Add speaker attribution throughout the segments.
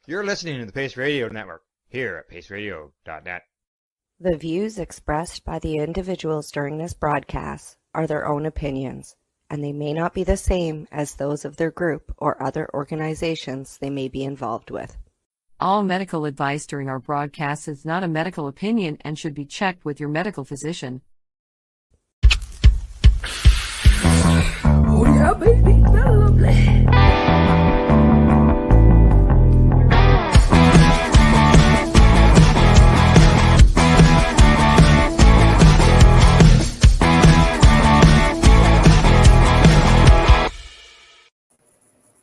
Speaker 1: You're listening to the Pace Radio Network here at paceradio.net.
Speaker 2: The views expressed by the individuals during this broadcast are their own opinions, and they may not be the same as those of their group or other organizations they may be involved with.
Speaker 3: All medical advice during our broadcast is not a medical opinion and should be checked with your medical physician.
Speaker 4: Oh yeah, baby, that's lovely.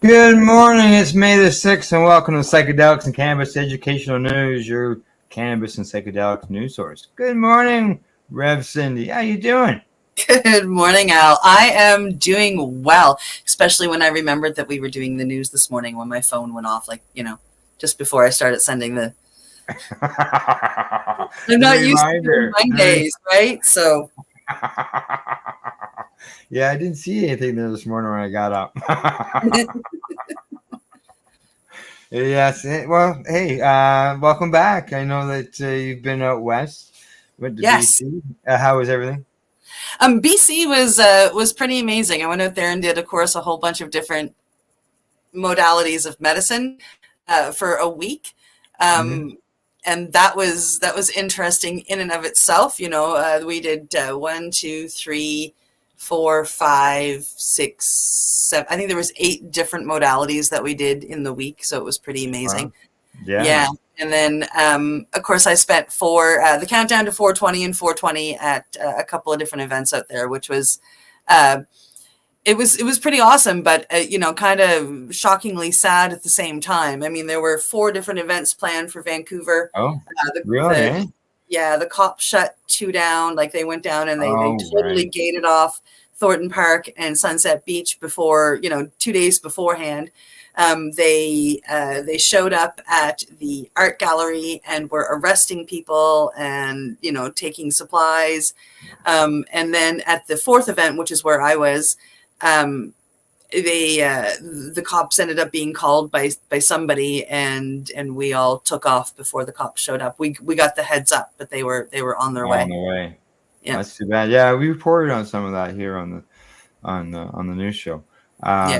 Speaker 1: Good morning, it's May the 6th, and welcome to Psychedelics and Cannabis Educational News, your cannabis and psychedelics news source. Good morning, Rev Cindy. How you doing?
Speaker 5: Good morning, Al. I am doing well, especially when I remembered that we were doing the news this morning when my phone went off, just before I started sending the... I'm not used to Mondays, right? So...
Speaker 1: Yeah, I didn't see anything there this morning when I got up. Yes. Well, hey, welcome back. I know that you've been out west. Went to BC. How was everything?
Speaker 5: BC was pretty amazing. I went out there and did, of course, a whole bunch of different modalities of medicine for a week. And that was interesting in and of itself. You know, we did 1, 2, 3, 4, 5, 6, 7. I think there was 8 different modalities that we did in the week, so it was pretty amazing. Wow. Yeah. And then, of course, I spent the countdown to 420 and 420 at a couple of different events out there, which was it was pretty awesome, but kind of shockingly sad at the same time. I mean, there were 4 different events planned for Vancouver.
Speaker 1: Oh, really?
Speaker 5: Yeah, the cops shut 2 down. Like they went down and they totally gated off Thornton Park and Sunset Beach before, 2 days beforehand. They showed up at the art gallery and were arresting people and, taking supplies. And then at the 4th event, which is where I was, the cops ended up being called by somebody and we all took off before the cops showed up. We got the heads up, but they were on their way.
Speaker 1: On the way. Yeah, that's too bad. Yeah, we reported on some of that here on the news show.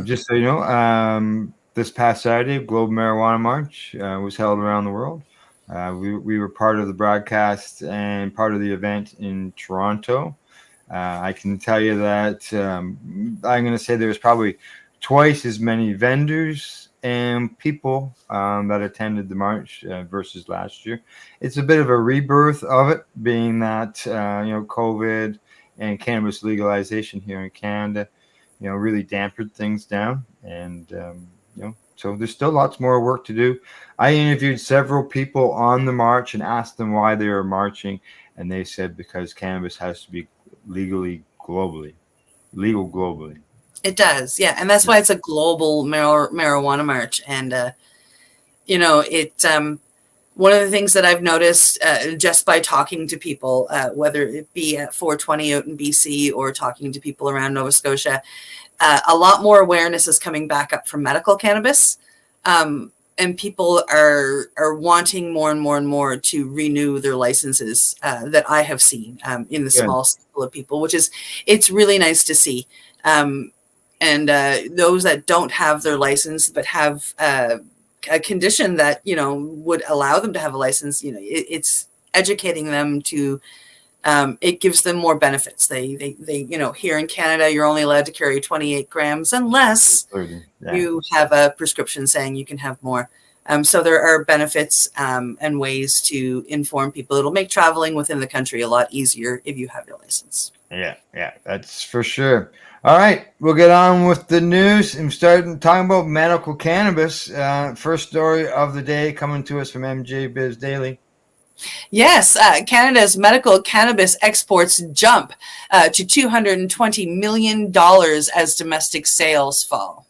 Speaker 1: Just so you know, this past Saturday, Global Marijuana March was held around the world. We were part of the broadcast and part of the event in Toronto. I can tell you that I'm going to say there's probably twice as many vendors and people that attended the march versus last year. It's a bit of a rebirth of it, being that COVID and cannabis legalization here in Canada, really dampened things down, and so there's still lots more work to do. I interviewed several people on the march and asked them why they were marching, and they said because cannabis has to be legal globally.
Speaker 5: It does, yeah, and that's why it's a global marijuana march. And one of the things that I've noticed just by talking to people, whether it be at 420 out in BC or talking to people around Nova Scotia, a lot more awareness is coming back up from medical cannabis. And people are wanting more and more and more to renew their licenses that I have seen in the small sample of people, it's really nice to see. And those that don't have their license but have a condition that would allow them to have a license, it's educating them to. It gives them more benefits. They here in Canada, you're only allowed to carry 28 grams unless you have a prescription saying you can have more. So there are benefits and ways to inform people. It'll make traveling within the country a lot easier if you have your license.
Speaker 1: Yeah, that's for sure. All right, we'll get on with the news and start talking about medical cannabis. First story of the day coming to us from MJ Biz Daily.
Speaker 5: Yes, Canada's medical cannabis exports jump to $220 million as domestic sales fall.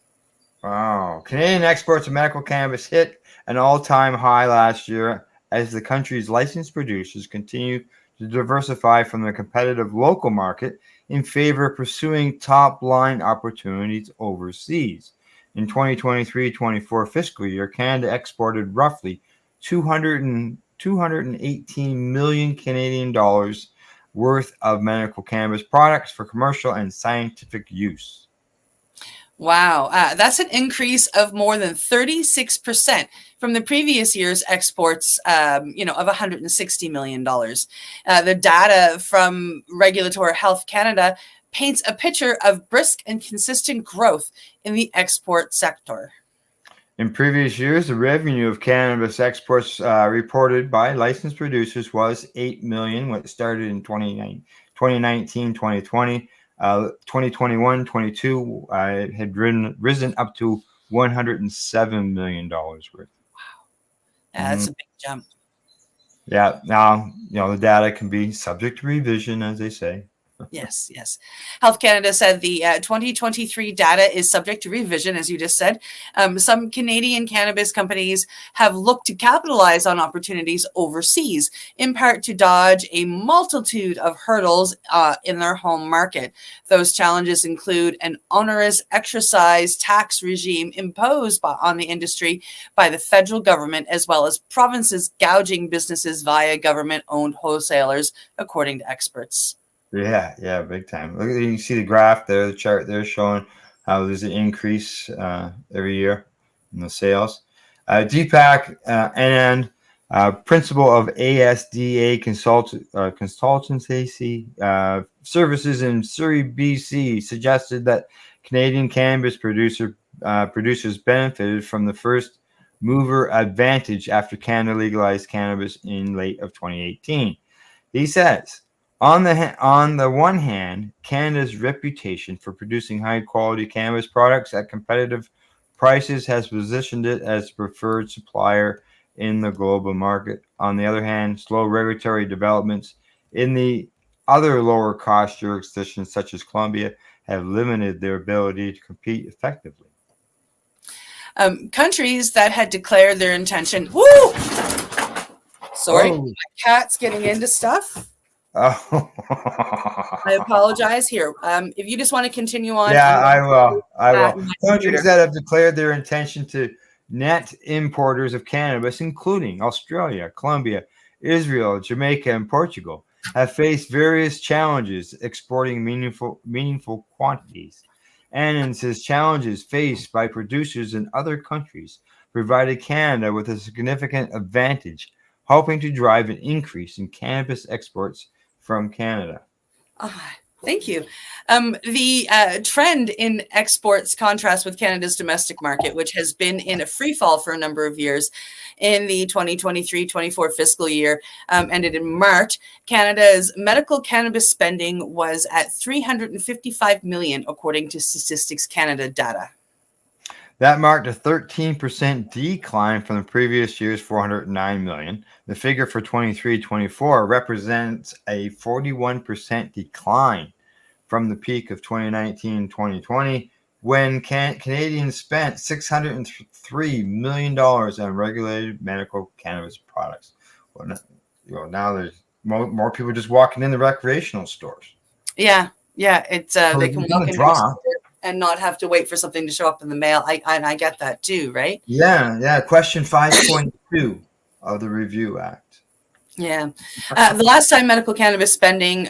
Speaker 1: Wow. Canadian exports of medical cannabis hit an all-time high last year as the country's licensed producers continue to diversify from the competitive local market in favor of pursuing top-line opportunities overseas. In 2023-24 fiscal year, Canada exported roughly 218 million Canadian dollars worth of medical cannabis products for commercial and scientific use.
Speaker 5: Wow, that's an increase of more than 36% from the previous year's exports, of $160 million. The data from Regulatory Health Canada paints a picture of brisk and consistent growth in the export sector.
Speaker 1: In previous years, the revenue of cannabis exports reported by licensed producers was $8 million when it started in 2019, 2020. 2021-22 had risen up to $107 million worth.
Speaker 5: Wow. Yeah, that's a big jump.
Speaker 1: Yeah. Now, the data can be subject to revision, as they say.
Speaker 5: Yes. Health Canada said the 2023 data is subject to revision, as you just said. Some Canadian cannabis companies have looked to capitalize on opportunities overseas, in part to dodge a multitude of hurdles in their home market. Those challenges include an onerous excise tax regime imposed on the industry by the federal government, as well as provinces gouging businesses via government-owned wholesalers, according to experts.
Speaker 1: Yeah, big time. Look, you can see the graph there, the chart there showing how there's an increase every year in the sales. Deepak and principal of ASDA Consultancy Services in Surrey, BC, suggested that Canadian cannabis producers benefited from the first mover advantage after Canada legalized cannabis in late of 2018. He says, on the one hand, Canada's reputation for producing high-quality cannabis products at competitive prices has positioned it as a preferred supplier in the global market. On the other hand, slow regulatory developments in the other lower-cost jurisdictions, such as Colombia, have limited their ability to compete effectively.
Speaker 5: Countries that had declared their intention... Woo! Sorry, my cat's getting into stuff.
Speaker 1: Oh.
Speaker 5: I apologize. Here, if you just want to continue on.
Speaker 1: Yeah, I will. Countries that have declared their intention to net importers of cannabis, including Australia, Colombia, Israel, Jamaica, and Portugal, have faced various challenges exporting meaningful quantities. Annan says challenges faced by producers in other countries provided Canada with a significant advantage, helping to drive an increase in cannabis exports from Canada.
Speaker 5: Thank you. The trend in exports contrasts with Canada's domestic market, which has been in a free fall for a number of years. In the 2023-24 fiscal year, ended in March, Canada's medical cannabis spending was at $355 million, according to Statistics Canada data.
Speaker 1: That marked a 13% decline from the previous year's $409 million. The figure for 23-24 represents a 41% decline from the peak of 2019-2020, when Canadians spent $603 million on regulated medical cannabis products. Well, now there's more people just walking in the recreational stores.
Speaker 5: Yeah, it's they can walk in and not have to wait for something to show up in the mail. I get that too, right?
Speaker 1: Yeah. Question 5.2 of the Review Act.
Speaker 5: Yeah. The last time medical cannabis spending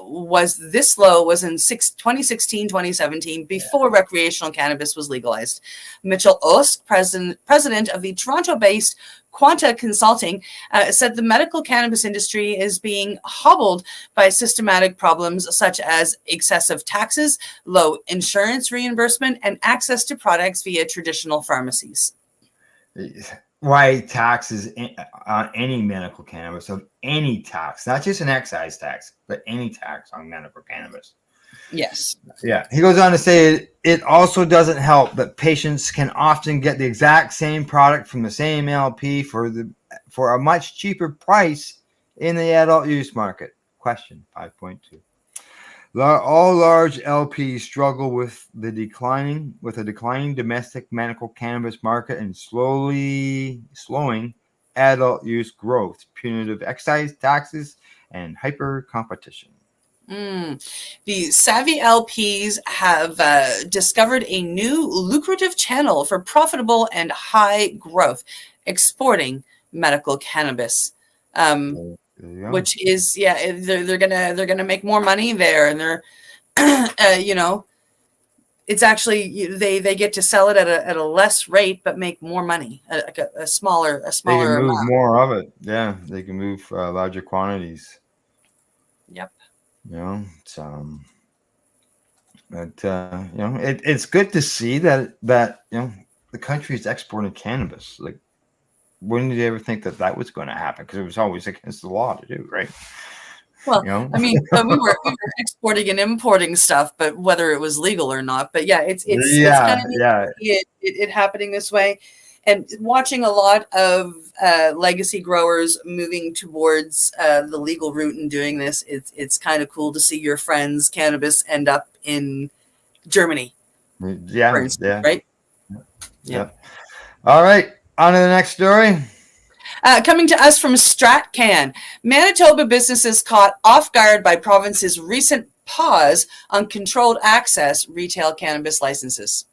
Speaker 5: was this low was in 2016, 2017, before recreational cannabis was legalized. Mitchell Osk, president of the Toronto-based Quanta Consulting, said the medical cannabis industry is being hobbled by systematic problems such as excessive taxes, low insurance reimbursement, and access to products via traditional pharmacies.
Speaker 1: Why taxes on any medical cannabis, of any tax, not just an excise tax, but any tax on medical cannabis?
Speaker 5: Yes.
Speaker 1: Yeah. He goes on to say it also doesn't help that patients can often get the exact same product from the same LP for a much cheaper price in the adult use market. Question 5.2. All large LPs struggle with a declining domestic medical cannabis market and slowing adult use growth, punitive excise taxes, and hyper competition.
Speaker 5: The savvy LPs have discovered a new lucrative channel for profitable and high growth, exporting medical cannabis. Which is, they're gonna make more money there, and they're it's actually they get to sell it at a less rate but make more money, a smaller
Speaker 1: they can move
Speaker 5: amount.
Speaker 1: more of it. Yeah, they can move larger quantities.
Speaker 5: Yep.
Speaker 1: It's but it's good to see that the country is exporting cannabis. Like, when did you ever think that was going to happen? Because it was always against the law to do, right?
Speaker 5: Well, I mean, we were exporting and importing stuff, but whether it was legal or not. But yeah, it's kind of it happening this way, and watching a lot of legacy growers moving towards the legal route and doing this. It's kind of cool to see your friends' cannabis end up in Germany.
Speaker 1: Yeah,
Speaker 5: for instance, right?
Speaker 1: Yeah. All right, on to the next story.
Speaker 5: Coming to us from StratCan, Manitoba businesses caught off guard by province's recent pause on controlled access retail cannabis licenses.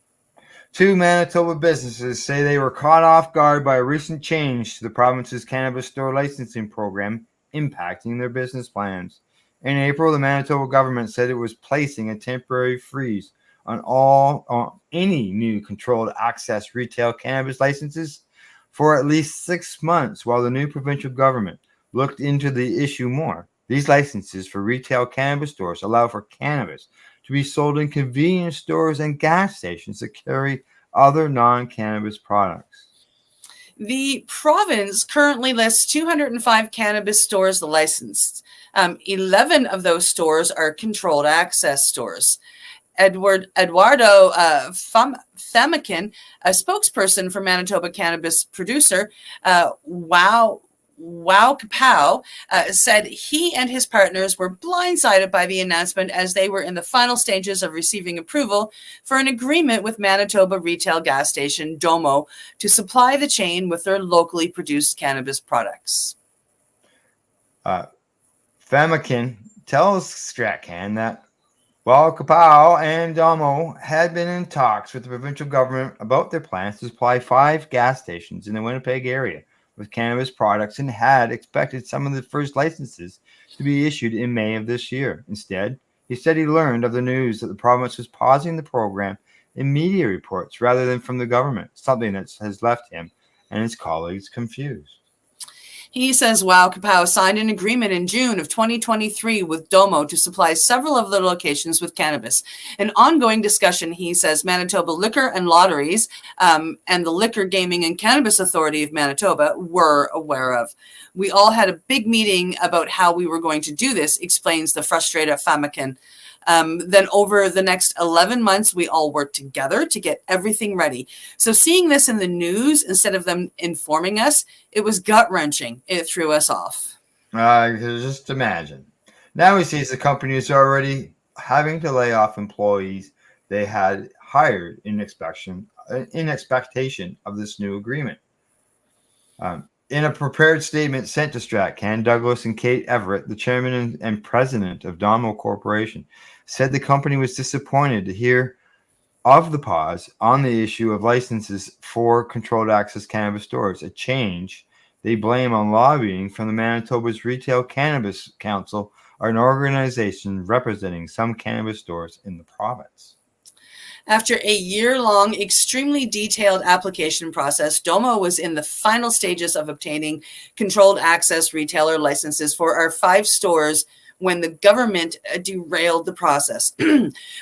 Speaker 1: 2 Manitoba businesses say they were caught off guard by a recent change to the province's cannabis store licensing program, impacting their business plans. In April, the Manitoba government said it was placing a temporary freeze on any new controlled access retail cannabis licenses for at least 6 months while the new provincial government looked into the issue more. These licenses for retail cannabis stores allow for cannabis to be sold in convenience stores and gas stations that carry other non-cannabis products.
Speaker 5: The province currently lists 205 cannabis stores licensed. 11 of those stores are controlled access stores. Eduardo Thamakin, a spokesperson for Manitoba cannabis producer Wow Kapow, said he and his partners were blindsided by the announcement as they were in the final stages of receiving approval for an agreement with Manitoba retail gas station Domo to supply the chain with their locally produced cannabis products.
Speaker 1: Thamakin tells StratCan that while Kapow and Domo had been in talks with the provincial government about their plans to supply 5 gas stations in the Winnipeg area with cannabis products and had expected some of the first licenses to be issued in May of this year. Instead, he said he learned of the news that the province was pausing the program in media reports rather than from the government, something that has left him and his colleagues confused.
Speaker 5: He says Wow Kapow signed an agreement in June of 2023 with Domo to supply several of their locations with cannabis. An ongoing discussion, he says, Manitoba Liquor and Lotteries and the Liquor, Gaming and Cannabis Authority of Manitoba were aware of. We all had a big meeting about how we were going to do this, explains the frustrated Famakin. Then over the next 11 months, we all worked together to get everything ready. So seeing this in the news, instead of them informing us, it was gut-wrenching. It threw us off.
Speaker 1: Just imagine. Now he sees the company is already having to lay off employees they had hired in expectation of this new agreement. In a prepared statement sent to StratCan, Douglas and Kate Everett, the chairman and president of Domo Corporation, said the company was disappointed to hear of the pause on the issue of licenses for controlled access cannabis stores, a change they blame on lobbying from the Manitoba's Retail Cannabis Council, an organization representing some cannabis stores in the province.
Speaker 5: After a year-long, extremely detailed application process, Domo was in the final stages of obtaining controlled access retailer licenses for our 5 stores when the government derailed the process.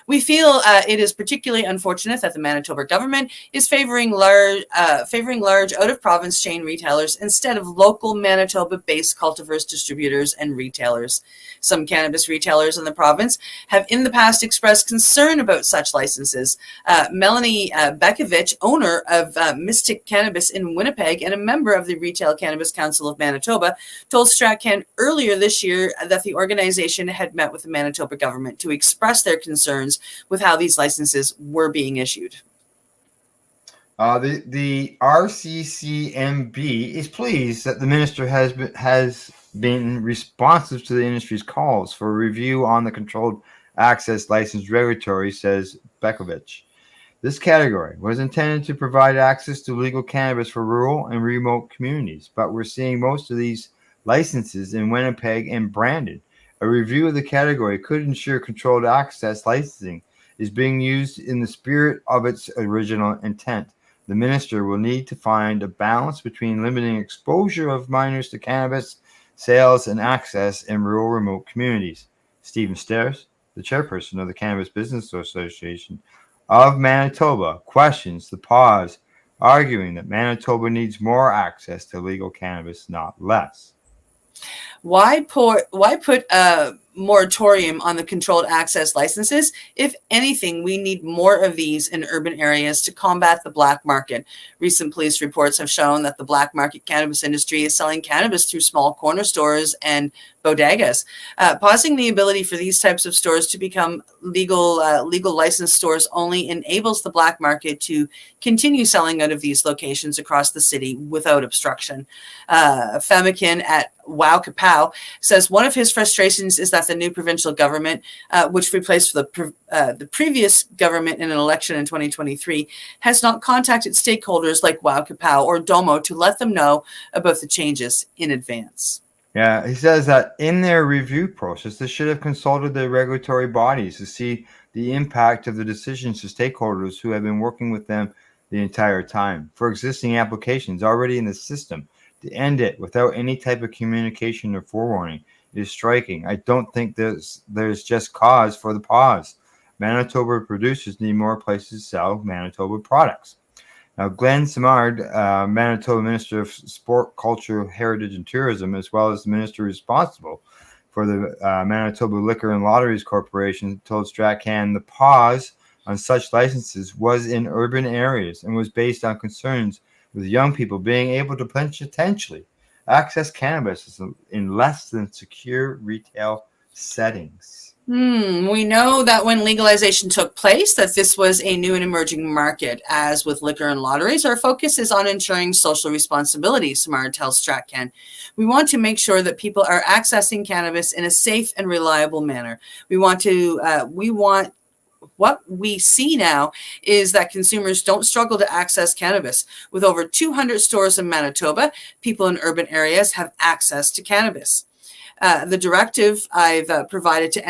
Speaker 5: We feel it is particularly unfortunate that the Manitoba government is favoring large out-of-province chain retailers instead of local Manitoba-based cultivars, distributors, and retailers. Some cannabis retailers in the province have in the past expressed concern about such licenses. Melanie Bekovich, owner of Mystic Cannabis in Winnipeg and a member of the Retail Cannabis Council of Manitoba, told StratCan earlier this year that the organization had met with the Manitoba government to express their concerns with how these licenses were being issued.
Speaker 1: The RCCMB is pleased that the minister has been responsive to the industry's calls for a review on the controlled access license regulatory, says Bekovich. This category was intended to provide access to legal cannabis for rural and remote communities, but we're seeing most of these licenses in Winnipeg and Brandon. A review of the category could ensure controlled access licensing is being used in the spirit of its original intent. The minister will need to find a balance between limiting exposure of minors to cannabis sales and access in rural remote communities. Stephen Stairs, the chairperson of the Cannabis Business Association of Manitoba, questions the pause, arguing that Manitoba needs more access to legal cannabis, not less.
Speaker 5: Why put a moratorium on the controlled access licenses? If anything, we need more of these in urban areas to combat the black market. Recent police reports have shown that the black market cannabis industry is selling cannabis through small corner stores and bodegas. Pausing the ability for these types of stores to become legal licensed stores only enables the black market to continue selling out of these locations across the city without obstruction. Femikin at Wow Kapow says one of his frustrations is that the new provincial government, which replaced the previous government in an election in 2023, has not contacted stakeholders like Wow Kapow or Domo to let them know about the changes in advance.
Speaker 1: Yeah, he says that in their review process, they should have consulted the regulatory bodies to see the impact of the decisions to stakeholders who have been working with them the entire time. For existing applications already in the system, to end it without any type of communication or forewarning is striking. I don't think there's just cause for the pause. Manitoba producers need more places to sell Manitoba products. Now, Glenn Simard, Manitoba Minister of Sport, Culture, Heritage, and Tourism, as well as the minister responsible for the Manitoba Liquor and Lotteries Corporation, told StratCan the pause on such licenses was in urban areas and was based on concerns with young people being able to potentially access cannabis in less than secure retail settings.
Speaker 5: We know that when legalization took place, that this was a new and emerging market. As with liquor and lotteries, our focus is on ensuring social responsibility, Samar tells StratCan. We want to make sure that people are accessing cannabis in a safe and reliable manner. What we see now is that consumers don't struggle to access cannabis. With over 200 stores in Manitoba, people in urban areas have access to cannabis. The directive I've provided to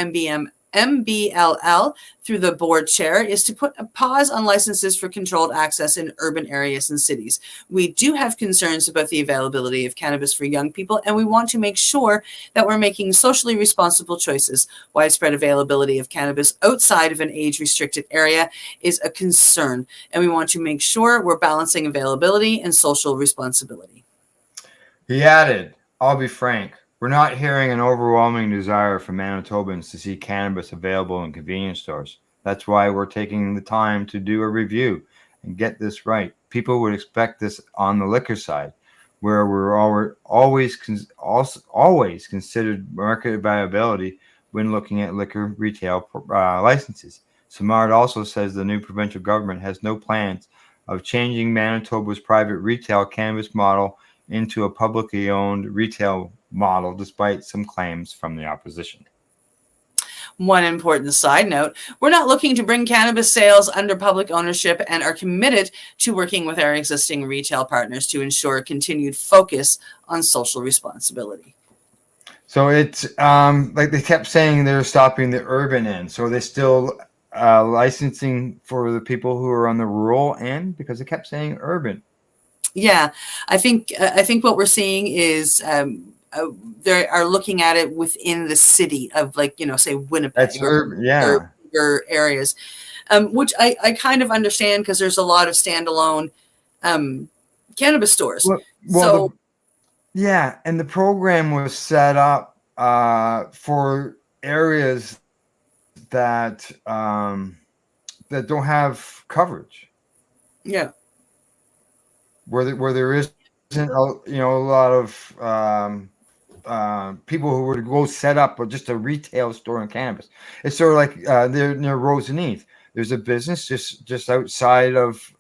Speaker 5: MBLL through the board chair is to put a pause on licenses for controlled access in urban areas and cities. We do have concerns about the availability of cannabis for young people, and we want to make sure that we're making socially responsible choices. Widespread availability of cannabis outside of an age-restricted area is a concern, and we want to make sure we're balancing availability and social responsibility.
Speaker 1: He added, I'll be frank, we're not hearing an overwhelming desire for Manitobans to see cannabis available in convenience stores. That's why we're taking the time to do a review and get this right. People would expect this on the liquor side, where we're always considered market viability when looking at liquor retail licenses. Samard also says the new provincial government has no plans of changing Manitoba's private retail cannabis model into a publicly owned retail model, despite some claims from the opposition.
Speaker 5: One important side note, we're not looking to bring cannabis sales under public ownership and are committed to working with our existing retail partners to ensure a continued focus on social responsibility.
Speaker 1: So it's like they kept saying they're stopping the urban end. So they're still licensing for the people who are on the rural end, because they kept saying urban.
Speaker 5: Yeah, I think what we're seeing is they are looking at it within the city of, like, say Winnipeg.
Speaker 1: That's urban, yeah.
Speaker 5: Or areas, which I kind of understand, because there's a lot of standalone cannabis stores.
Speaker 1: Yeah, and the program was set up for areas that that don't have coverage.
Speaker 5: Yeah.
Speaker 1: Where there isn't a lot of people who would go set up just a retail store in cannabis. It's sort of like they're near Roseneath. there's a business just outside of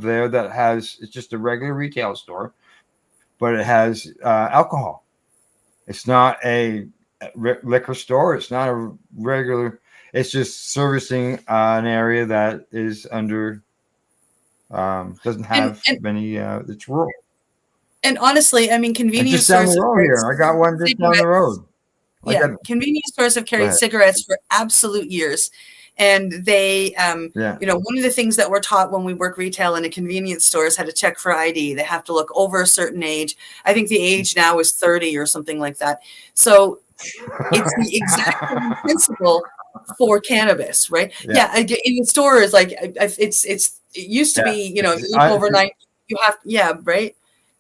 Speaker 1: there that has, it's just a regular retail store, but it has alcohol. It's not a liquor store. It's not a regular. It's just servicing an area that is under doesn't have many. It's rural.
Speaker 5: And honestly, I mean, convenience stores.
Speaker 1: Just down the road here. I got one just down the road.
Speaker 5: Yeah, convenience stores have carried cigarettes for absolute years. And they, you know, one of the things that we're taught when we work retail in a convenience store is how to check for ID. They have to look over a certain age. I think the age now is 30 or something like that. So it's the exact same principle for cannabis, right? Yeah, in the stores, like it used to be, you know, you look overnight, you have, right?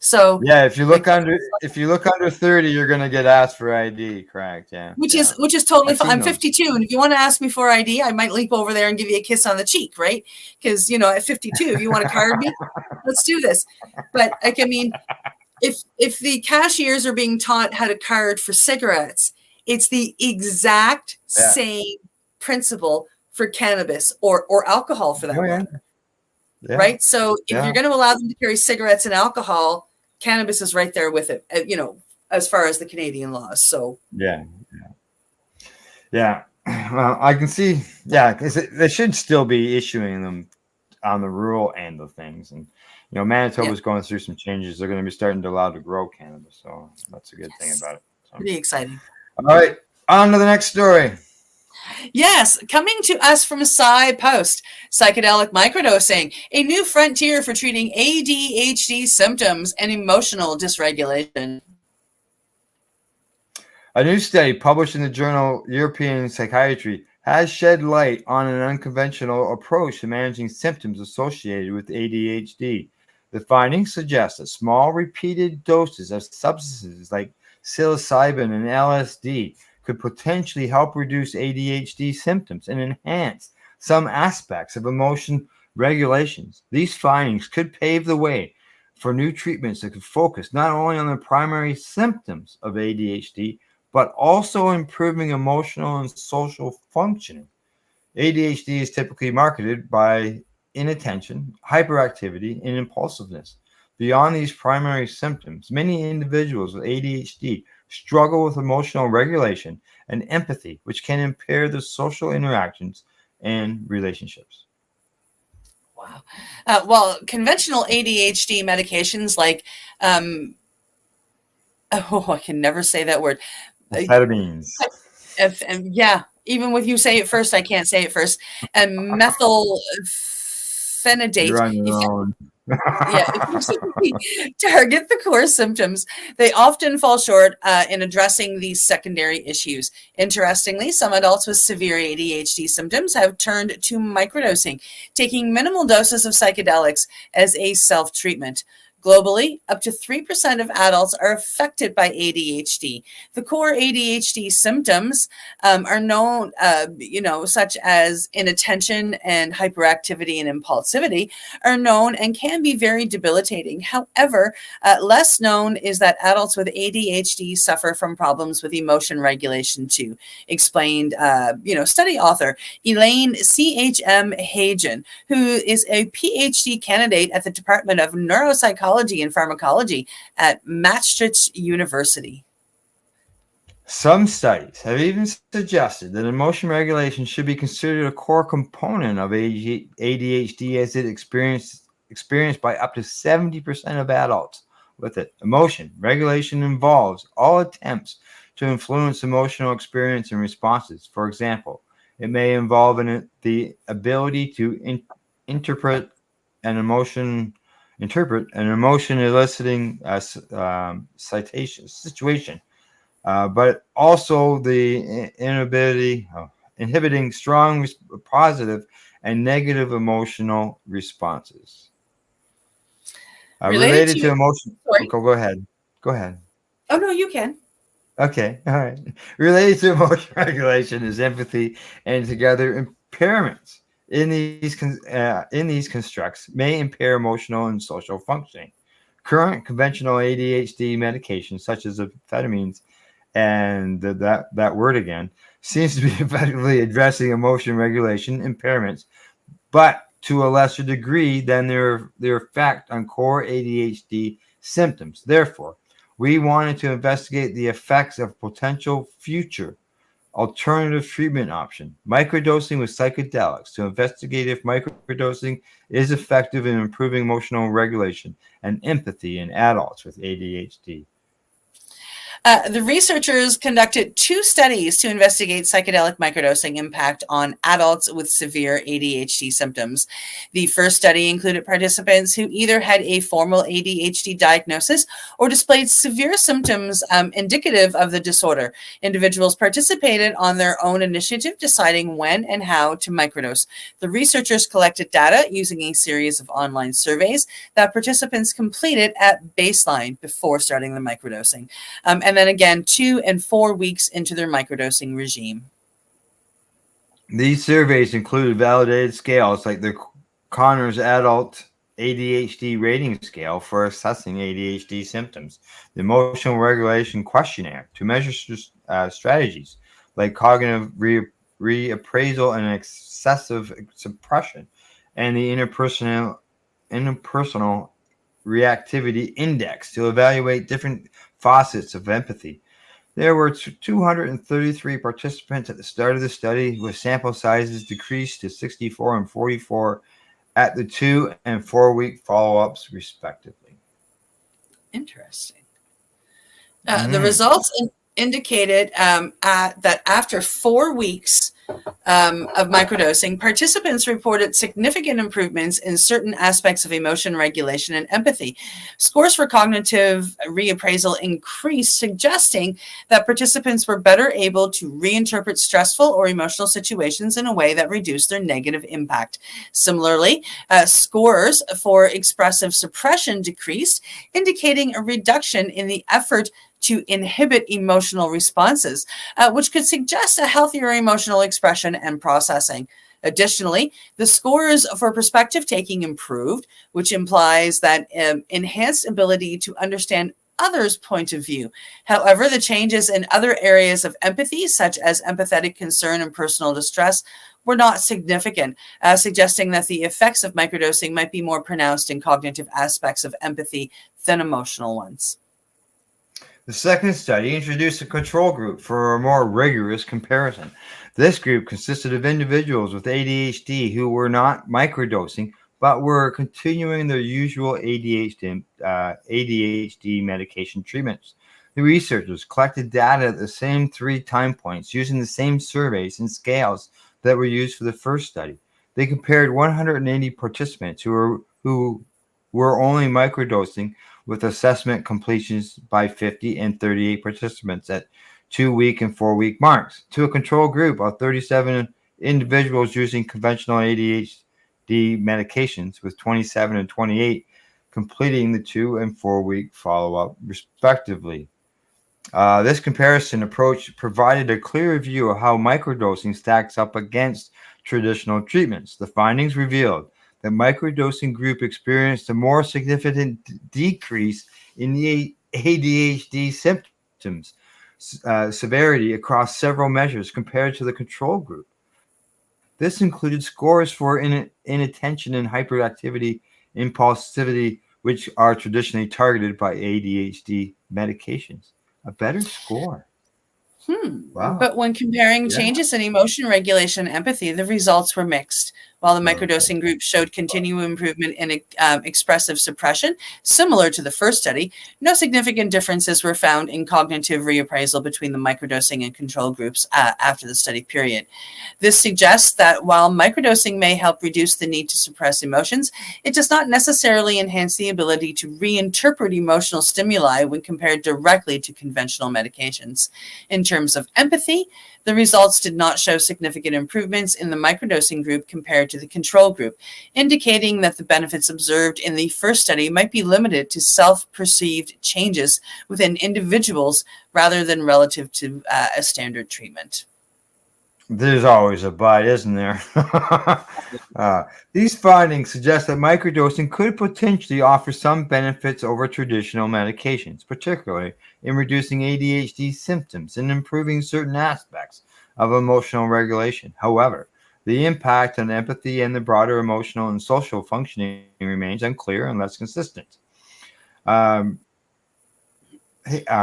Speaker 5: So
Speaker 1: yeah, if you look under 30, you're gonna get asked for ID, correct? Yeah,
Speaker 5: which is totally fine. I'm 52, and if you want to ask me for ID, I might leap over there and give you a kiss on the cheek, right? Because you know, at 52, if you want to card me, let's do this. But like, I mean, if the cashiers are being taught how to card for cigarettes, it's the exact same principle for cannabis or alcohol for that matter. Yeah. Right. So if you're going to allow them to carry cigarettes and alcohol, cannabis is right there with it, you know, as far as the Canadian laws. So
Speaker 1: yeah. Well, I can see, because they should still be issuing them on the rural end of things, and you know, Manitoba's going through some changes. They're going to be starting to allow to grow cannabis, so that's a good thing about it. So.
Speaker 5: Pretty exciting.
Speaker 1: All right, on to the next story.
Speaker 5: Yes, coming to us from Psy Post, psychedelic microdosing, a new frontier for treating ADHD symptoms and emotional dysregulation.
Speaker 1: A new study published in the journal European Psychiatry has shed light on an unconventional approach to managing symptoms associated with ADHD. The findings suggest that small repeated doses of substances like psilocybin and LSD could potentially help reduce ADHD symptoms and enhance some aspects of emotion regulations. These findings could pave the way for new treatments that could focus not only on the primary symptoms of ADHD, but also improving emotional and social functioning. ADHD is typically marketed by inattention, hyperactivity, and impulsiveness. Beyond these primary symptoms, many individuals with ADHD struggle with emotional regulation and empathy, which can impair their social interactions and relationships.
Speaker 5: Wow. Well, conventional ADHD medications like, I can never say that word.
Speaker 1: Amphetamines.
Speaker 5: Even with you say it first, I can't say it first. And methylphenidate.
Speaker 1: You're on your own.
Speaker 5: Target the core symptoms. They often fall short in addressing these secondary issues. Interestingly, some adults with severe ADHD symptoms have turned to microdosing, taking minimal doses of psychedelics as a self-treatment. Globally, up to 3% of adults are affected by ADHD. The core ADHD symptoms are known, such as inattention and hyperactivity and impulsivity are known and can be very debilitating. However, less known is that adults with ADHD suffer from problems with emotion regulation too, explained, study author Elaine C.H.M. Hagen, who is a PhD candidate at the Department of Neuropsychology and Pharmacology at Maastricht University.
Speaker 1: Some studies have even suggested that emotion regulation should be considered a core component of ADHD, as it experienced by up to 70% of adults with it. Emotion regulation involves all attempts to influence emotional experience and responses. For example, it may involve the ability to interpret an emotion eliciting situation, but also the inhibiting strong positive and negative emotional responses. Related to emotion. Go ahead.
Speaker 5: Oh, no, you can.
Speaker 1: Okay. All right. Related to emotion regulation is empathy, and together impairments in these constructs may impair emotional and social functioning. Current conventional ADHD medications, such as amphetamines and that word again, seems to be effectively addressing emotion regulation impairments, but to a lesser degree than their effect on core ADHD symptoms. Therefore, we wanted to investigate the effects of potential future alternative treatment option, microdosing with psychedelics, to investigate if microdosing is effective in improving emotional regulation and empathy in adults with ADHD.
Speaker 5: The researchers conducted 2 studies to investigate psychedelic microdosing impact on adults with severe ADHD symptoms. The first study included participants who either had a formal ADHD diagnosis or displayed severe symptoms indicative of the disorder. Individuals participated on their own initiative, deciding when and how to microdose. The researchers collected data using a series of online surveys that participants completed at baseline before starting the microdosing. And then again, 2 and 4 weeks into their microdosing regime.
Speaker 1: These surveys included validated scales like the Conners Adult ADHD Rating Scale for assessing ADHD symptoms, the Emotional Regulation Questionnaire to measure strategies like cognitive reappraisal and excessive suppression, and the interpersonal reactivity index to evaluate different facets of empathy. There were 233 participants at the start of the study, with sample sizes decreased to 64 and 44 at the 2 and 4 week follow-ups, respectively.
Speaker 5: Interesting. The results indicated that after 4 weeks of microdosing, participants reported significant improvements in certain aspects of emotion regulation and empathy. Scores for cognitive reappraisal increased, suggesting that participants were better able to reinterpret stressful or emotional situations in a way that reduced their negative impact. Similarly, scores for expressive suppression decreased, indicating a reduction in the effort to inhibit emotional responses, which could suggest a healthier emotional expression and processing. Additionally, the scores for perspective taking improved, which implies that enhanced ability to understand others' point of view. However, the changes in other areas of empathy, such as empathetic concern and personal distress, were not significant, suggesting that the effects of microdosing might be more pronounced in cognitive aspects of empathy than emotional ones.
Speaker 1: The second study introduced a control group for a more rigorous comparison. This group consisted of individuals with ADHD who were not microdosing, but were continuing their usual ADHD medication treatments. The researchers collected data at the same 3 time points using the same surveys and scales that were used for the first study. They compared 180 participants who were only microdosing with assessment completions by 50 and 38 participants at 2 week and 4 week marks, to a control group of 37 individuals using conventional ADHD medications, with 27 and 28 completing the 2 and 4 week follow-up, respectively. This comparison approach provided a clear view of how microdosing stacks up against traditional treatments. The findings revealed the microdosing group experienced a more significant decrease in the ADHD symptoms severity across several measures compared to the control group. This included scores for inattention and hyperactivity, impulsivity, which are traditionally targeted by ADHD medications. A better score.
Speaker 5: Wow. But when comparing changes in emotion regulation and empathy, the results were mixed. While the microdosing group showed continued improvement in expressive suppression, similar to the first study, no significant differences were found in cognitive reappraisal between the microdosing and control groups after the study period. This suggests that while microdosing may help reduce the need to suppress emotions, it does not necessarily enhance the ability to reinterpret emotional stimuli when compared directly to conventional medications. In terms of empathy, the results did not show significant improvements in the microdosing group compared to the control group, indicating that the benefits observed in the first study might be limited to self-perceived changes within individuals rather than relative to a standard treatment.
Speaker 1: There's always a but, isn't there? These findings suggest that microdosing could potentially offer some benefits over traditional medications, particularly in reducing ADHD symptoms and improving certain aspects of emotional regulation. However, the impact on empathy and the broader emotional and social functioning remains unclear and less consistent.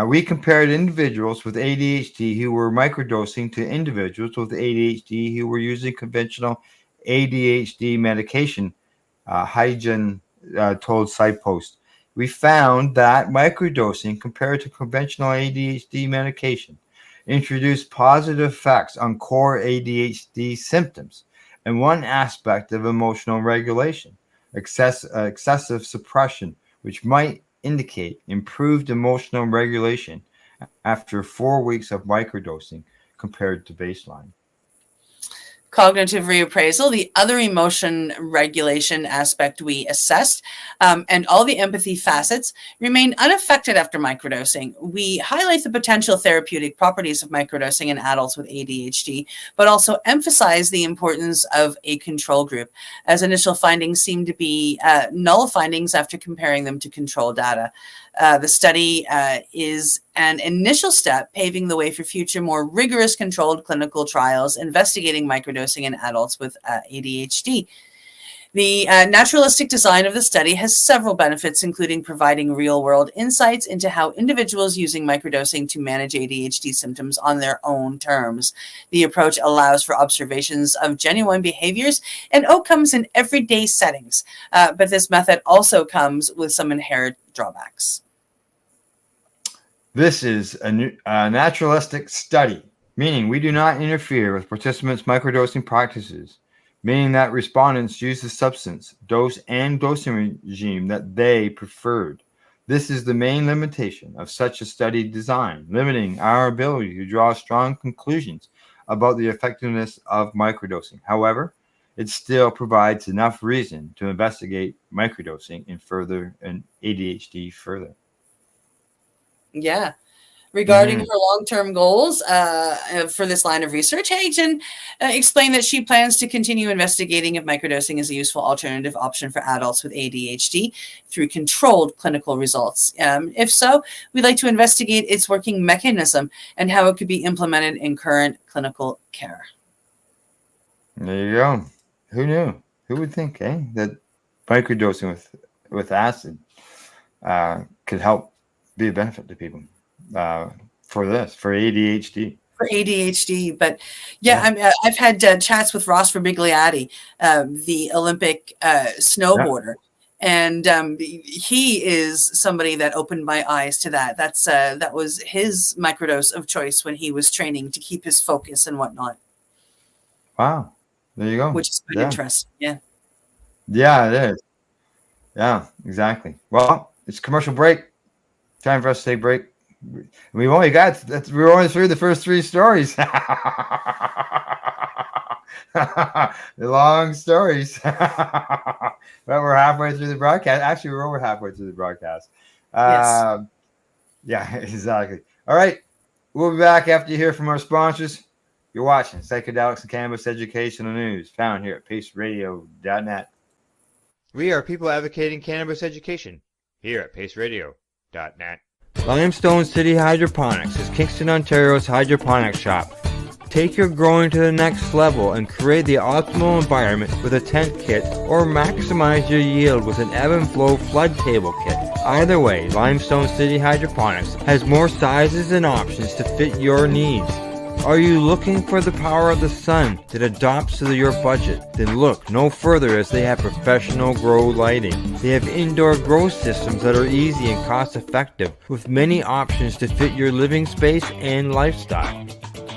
Speaker 1: We compared individuals with ADHD who were microdosing to individuals with ADHD who were using conventional ADHD medication, Hygiene told SciPost. We found that microdosing compared to conventional ADHD medication introduced positive effects on core ADHD symptoms and one aspect of emotional regulation, excessive suppression, which might indicate improved emotional regulation after 4 weeks of microdosing compared to baseline.
Speaker 5: Cognitive reappraisal, the other emotion regulation aspect we assessed, and all the empathy facets remain unaffected after microdosing. We highlight the potential therapeutic properties of microdosing in adults with ADHD, but also emphasize the importance of a control group, as initial findings seem to be null findings after comparing them to control data. The study is an initial step paving the way for future, more rigorous controlled clinical trials investigating microdosing in adults with ADHD. The naturalistic design of the study has several benefits, including providing real-world insights into how individuals using microdosing to manage ADHD symptoms on their own terms. The approach allows for observations of genuine behaviors and outcomes in everyday settings, but this method also comes with some inherent drawbacks.
Speaker 1: This is a naturalistic study, meaning we do not interfere with participants' microdosing practices, meaning that respondents use the substance, dose, and dosing regime that they preferred. This is the main limitation of such a study design, limiting our ability to draw strong conclusions about the effectiveness of microdosing. However, it still provides enough reason to investigate microdosing in ADHD further.
Speaker 5: Yeah. Regarding her long-term goals for this line of research, Hagen explained that she plans to continue investigating if microdosing is a useful alternative option for adults with ADHD through controlled clinical results. If so, we'd like to investigate its working mechanism and how it could be implemented in current clinical care.
Speaker 1: There you go. Who knew? Who would think, that microdosing with acid could help be a benefit to people for ADHD.
Speaker 5: For ADHD, but I've had chats with Ross Verbigliati, the Olympic snowboarder, and he is somebody that opened my eyes to that. That was his microdose of choice when he was training to keep his focus and whatnot.
Speaker 1: Wow, there you go.
Speaker 5: Which is quite interesting.
Speaker 1: Yeah, it is. Yeah, exactly. Well, it's commercial break. Time for us to take a break. We're only through the first 3 stories. The long stories. But we're halfway through the broadcast. Actually, we're over halfway through the broadcast.
Speaker 5: Yes.
Speaker 1: Yeah, exactly. All right. We'll be back after you hear from our sponsors. You're watching Psychedelics and Cannabis Educational News, found here at paceradio.net. We are people advocating cannabis education here at paceradio.net. Limestone City Hydroponics is Kingston, Ontario's hydroponics shop. Take your growing to the next level and create the optimal environment with a tent kit, or maximize your yield with an ebb and flow flood table kit. Either way, Limestone City Hydroponics has more sizes and options to fit your needs. Are you looking for the power of the sun that adapts to your budget? Then look no further, as they have professional grow lighting. They have indoor grow systems that are easy and cost effective, with many options to fit your living space and lifestyle.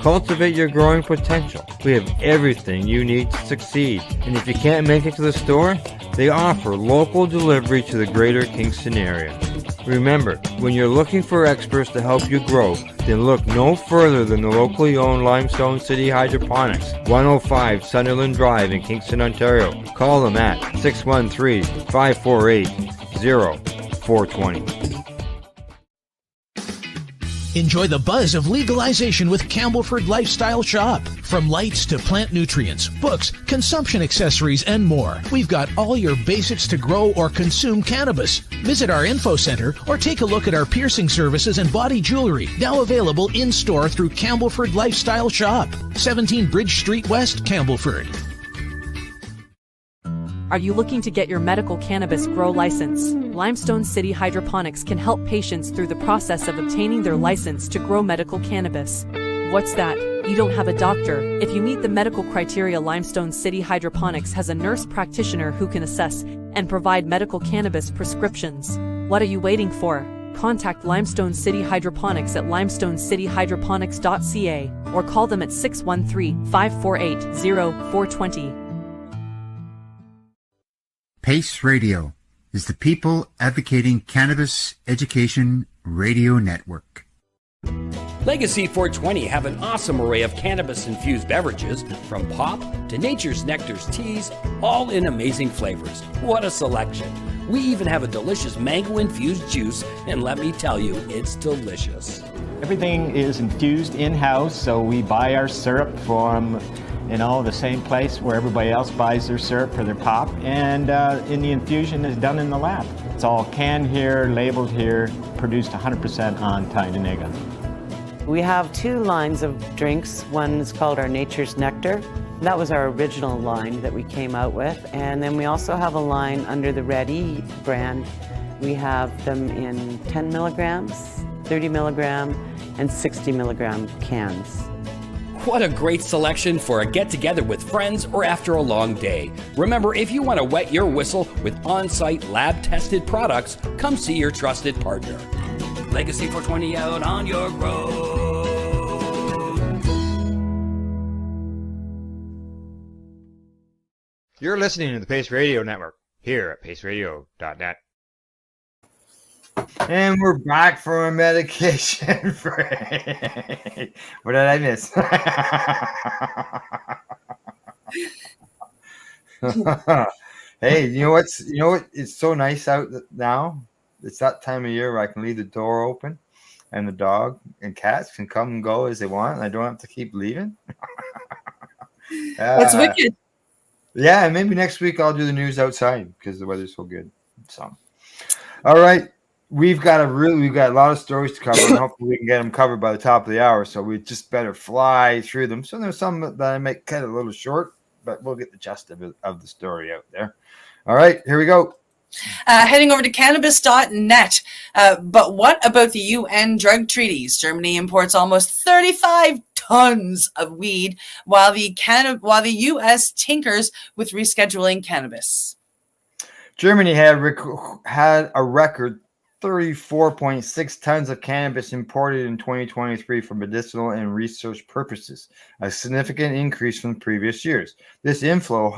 Speaker 1: Cultivate your growing potential. We have everything you need to succeed. And if you can't make it to the store, they offer local delivery to the greater Kingston area. Remember, when you're looking for experts to help you grow, then look no further than the locally owned Limestone City Hydroponics, 105 Sunderland Drive in Kingston, Ontario. Call them at 613-548-0420.
Speaker 6: Enjoy the buzz of legalization with Campbellford Lifestyle Shop. From lights to plant nutrients, books, consumption accessories, and more, we've got all your basics to grow or consume cannabis. Visit our info center or take a look at our piercing services and body jewelry, now available in-store through Campbellford Lifestyle Shop, 17 Bridge Street West, Campbellford.
Speaker 7: Are you looking to get your medical cannabis grow license? Limestone City Hydroponics can help patients through the process of obtaining their license to grow medical cannabis. What's that? You don't have a doctor. If you meet the medical criteria, Limestone City Hydroponics has a nurse practitioner who can assess and provide medical cannabis prescriptions. What are you waiting for? Contact Limestone City Hydroponics at limestonecityhydroponics.ca or call them at 613-548-0420.
Speaker 8: PACE Radio is the People Advocating Cannabis Education Radio Network.
Speaker 9: Legacy 420 have an awesome array of cannabis-infused beverages, from pop to Nature's Nectar's teas, all in amazing flavors. What a selection! We even have a delicious mango-infused juice, and let me tell you, it's delicious.
Speaker 10: Everything is infused in-house, so we buy our syrup from the same place where everybody else buys their syrup for their pop, and the infusion is done in the lab. It's all canned here, labeled here, produced 100% on Tyndonega.
Speaker 11: We have two lines of drinks. One is called our Nature's Nectar. That was our original line that we came out with, and then we also have a line under the Red E brand. We have them in 10 milligrams, 30 milligram, and 60 milligram cans.
Speaker 9: What a great selection for a get-together with friends or after a long day. Remember, if you want to wet your whistle with on-site lab-tested products, come see your trusted partner. Legacy 420 out on your road.
Speaker 1: You're listening to the Pace Radio Network here at paceradio.net. And we're back from a medication break. What did I miss? Hey, you know what? It's so nice out now. It's that time of year where I can leave the door open, and the dog and cats can come and go as they want, and I don't have to keep leaving.
Speaker 5: That's wicked.
Speaker 1: Yeah, and maybe next week I'll do the news outside because the weather's so good. So, all right. We've got a lot of stories to cover, and hopefully we can get them covered by the top of the hour. So we just better fly through them. So there's some that I might cut a little short, but we'll get the gist of the story out there. All right, here we go.
Speaker 5: Heading over to cannabis.net. But what about the UN drug treaties? Germany imports almost 35 tons of weed, while the U.S. tinkers with rescheduling cannabis.
Speaker 1: Germany had a record 34.6 tons of cannabis imported in 2023 for medicinal and research purposes, a significant increase from previous years. This inflow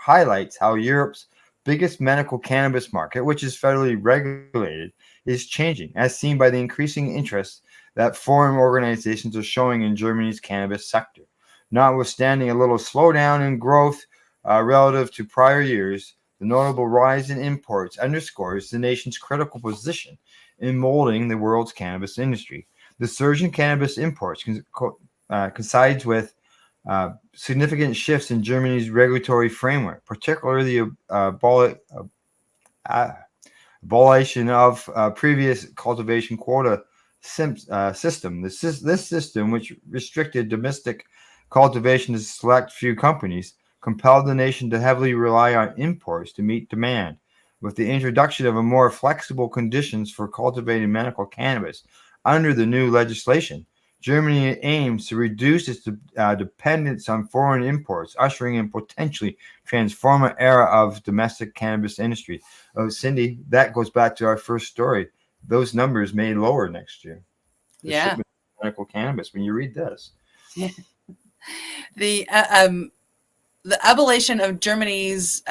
Speaker 1: highlights how Europe's biggest medical cannabis market, which is federally regulated, is changing, as seen by the increasing interest that foreign organizations are showing in Germany's cannabis sector. Notwithstanding a little slowdown in growth relative to prior years, the notable rise in imports underscores the nation's critical position in molding the world's cannabis industry. The surge in cannabis imports coincides with significant shifts in Germany's regulatory framework, particularly the abolition of previous cultivation quota system. This system, which restricted domestic cultivation to select few companies, compelled the nation to heavily rely on imports to meet demand. With the introduction of a more flexible conditions for cultivating medical cannabis under the new legislation, Germany aims to reduce its dependence on foreign imports, ushering in potentially transformative era of domestic cannabis industry. Oh, Cindy, that goes back to our first story. Those numbers may lower next year.
Speaker 5: Yeah.
Speaker 1: Medical cannabis. When you read this,
Speaker 5: yeah. The abolition of Germany's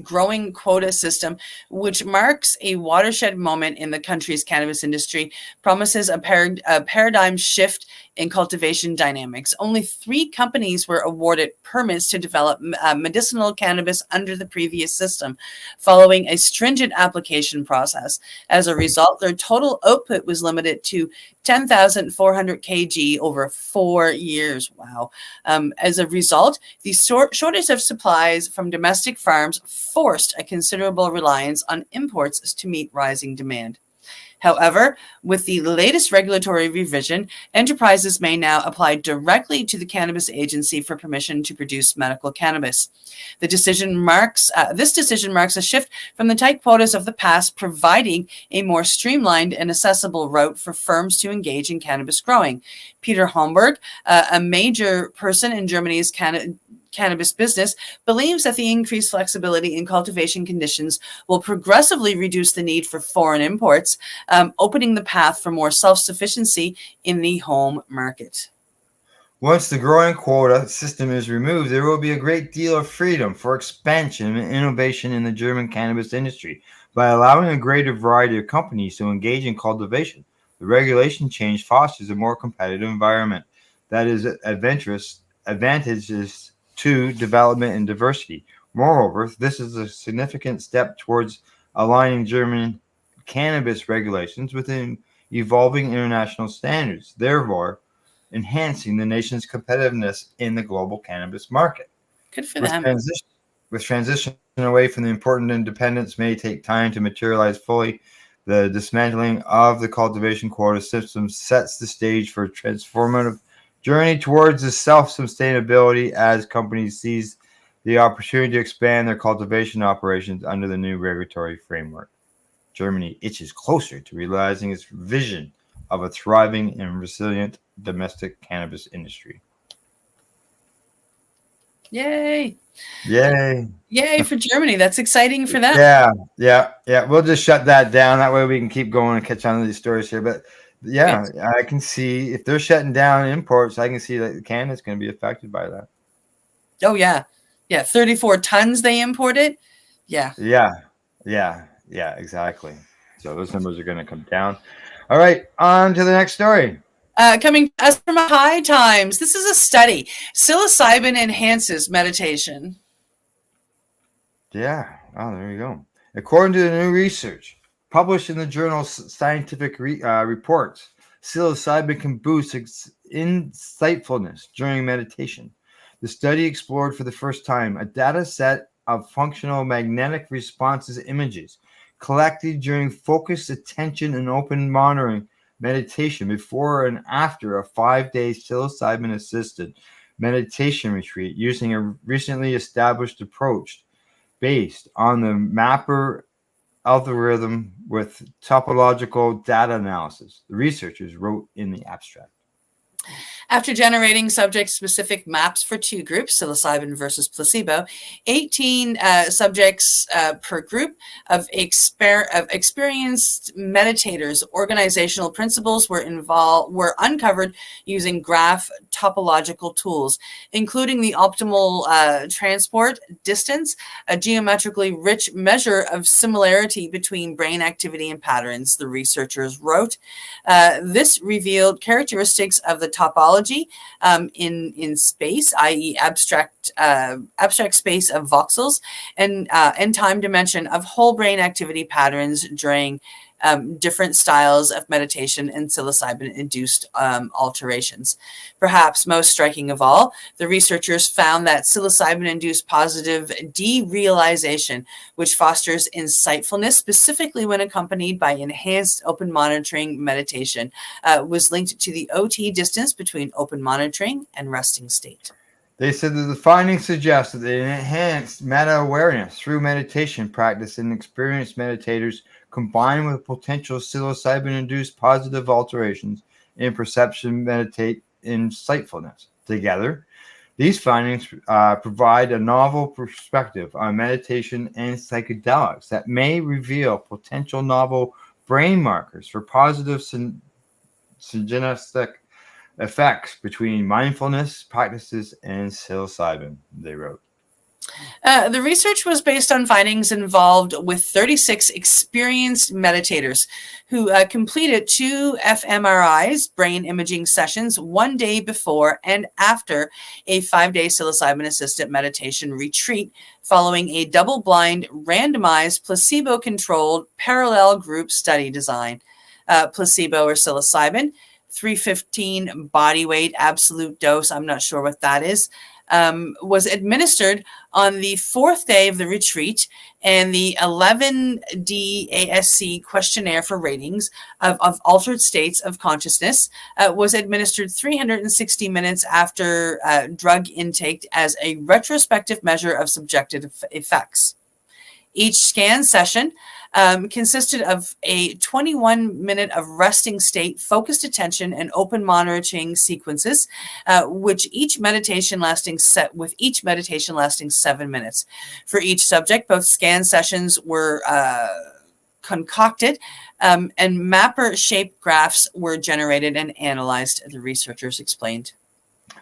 Speaker 5: growing quota system, which marks a watershed moment in the country's cannabis industry, promises a paradigm shift in cultivation dynamics. Only 3 companies were awarded permits to develop medicinal cannabis under the previous system, following a stringent application process. As a result, their total output was limited to 10,400 kg over 4 years. Wow. As a result, the shortage of supplies from domestic farms forced a considerable reliance on imports to meet rising demand. However, with the latest regulatory revision, enterprises may now apply directly to the Cannabis Agency for permission to produce medical cannabis. This decision marks a shift from the tight quotas of the past, providing a more streamlined and accessible route for firms to engage in cannabis growing. Peter Homburg, a major person in Germany's cannabis business, believes that the increased flexibility in cultivation conditions will progressively reduce the need for foreign imports, opening the path for more self-sufficiency in the home market.
Speaker 1: Once the growing quota system is removed, there will be a great deal of freedom for expansion and innovation in the German cannabis industry. By allowing a greater variety of companies to engage in cultivation, the regulation change fosters a more competitive environment that is advantageous to development and diversity. Moreover, this is a significant step towards aligning German cannabis regulations within evolving international standards, therefore enhancing the nation's competitiveness in the global cannabis market.
Speaker 5: Good for them.
Speaker 1: With transition away from the important independence may take time to materialize fully, the dismantling of the cultivation quota system sets the stage for a transformative journey towards the self-sustainability as companies seize the opportunity to expand their cultivation operations under the new regulatory framework. Germany itches closer to realizing its vision of a thriving and resilient domestic cannabis industry.
Speaker 5: Yay!
Speaker 1: Yay!
Speaker 5: Yay for Germany. That's exciting for them.
Speaker 1: Yeah. We'll just shut that down. That way we can keep going and catch on to these stories here. But yeah, I can see if they're shutting down imports, I can see that Canada's going to be affected by that.
Speaker 5: Oh, yeah. Yeah, 34 tons they imported. Yeah.
Speaker 1: Yeah, exactly. So those numbers are going to come down. All right, on to the next story.
Speaker 5: Coming to us from High Times. This is a study. Psilocybin enhances meditation.
Speaker 1: Yeah. Oh, there you go. According to the new research published in the journal Scientific Reports, psilocybin can boost insightfulness during meditation. The study explored for the first time a data set of functional magnetic responses images collected during focused attention and open monitoring meditation before and after a 5-day psilocybin-assisted meditation retreat using a recently established approach based on the MAPPER algorithm with topological data analysis, the researchers wrote in the abstract.
Speaker 5: After generating subject-specific maps for 2 groups, psilocybin versus placebo, 18 subjects per group of experienced meditators, organizational principles were uncovered using graph topological tools, including the optimal transport distance, a geometrically rich measure of similarity between brain activity and patterns, the researchers wrote. This revealed characteristics of the topology in space, i.e. abstract space of voxels, and time dimension of whole brain activity patterns during different styles of meditation and psilocybin-induced alterations. Perhaps most striking of all, the researchers found that psilocybin-induced positive derealization, which fosters insightfulness, specifically when accompanied by enhanced open monitoring meditation, was linked to the OT distance between open monitoring and resting state.
Speaker 1: They said that the findings suggest that the enhanced meta-awareness through meditation practice in experienced meditators combined with potential psilocybin-induced positive alterations in perception, meditate, insightfulness. Together, these findings provide a novel perspective on meditation and psychedelics that may reveal potential novel brain markers for positive synergistic effects between mindfulness practices and psilocybin, they wrote.
Speaker 5: The research was based on findings involved with 36 experienced meditators who completed 2 fMRIs, brain imaging sessions, 1 day before and after a 5-day psilocybin-assisted meditation retreat following a double-blind, randomized, placebo-controlled parallel group study design. Placebo or psilocybin 315 body weight absolute dose, I'm not sure what that is, was administered on the 4th day of the retreat, and the 11 DASC questionnaire for ratings of altered states of consciousness was administered 360 minutes after drug intake as a retrospective measure of subjective effects. Each scan session consisted of a 21 minute of resting state, focused attention, and open monitoring sequences, with each meditation lasting 7 minutes. For each subject, both scan sessions were concocted, and mapper-shaped graphs were generated and analyzed, the researchers explained.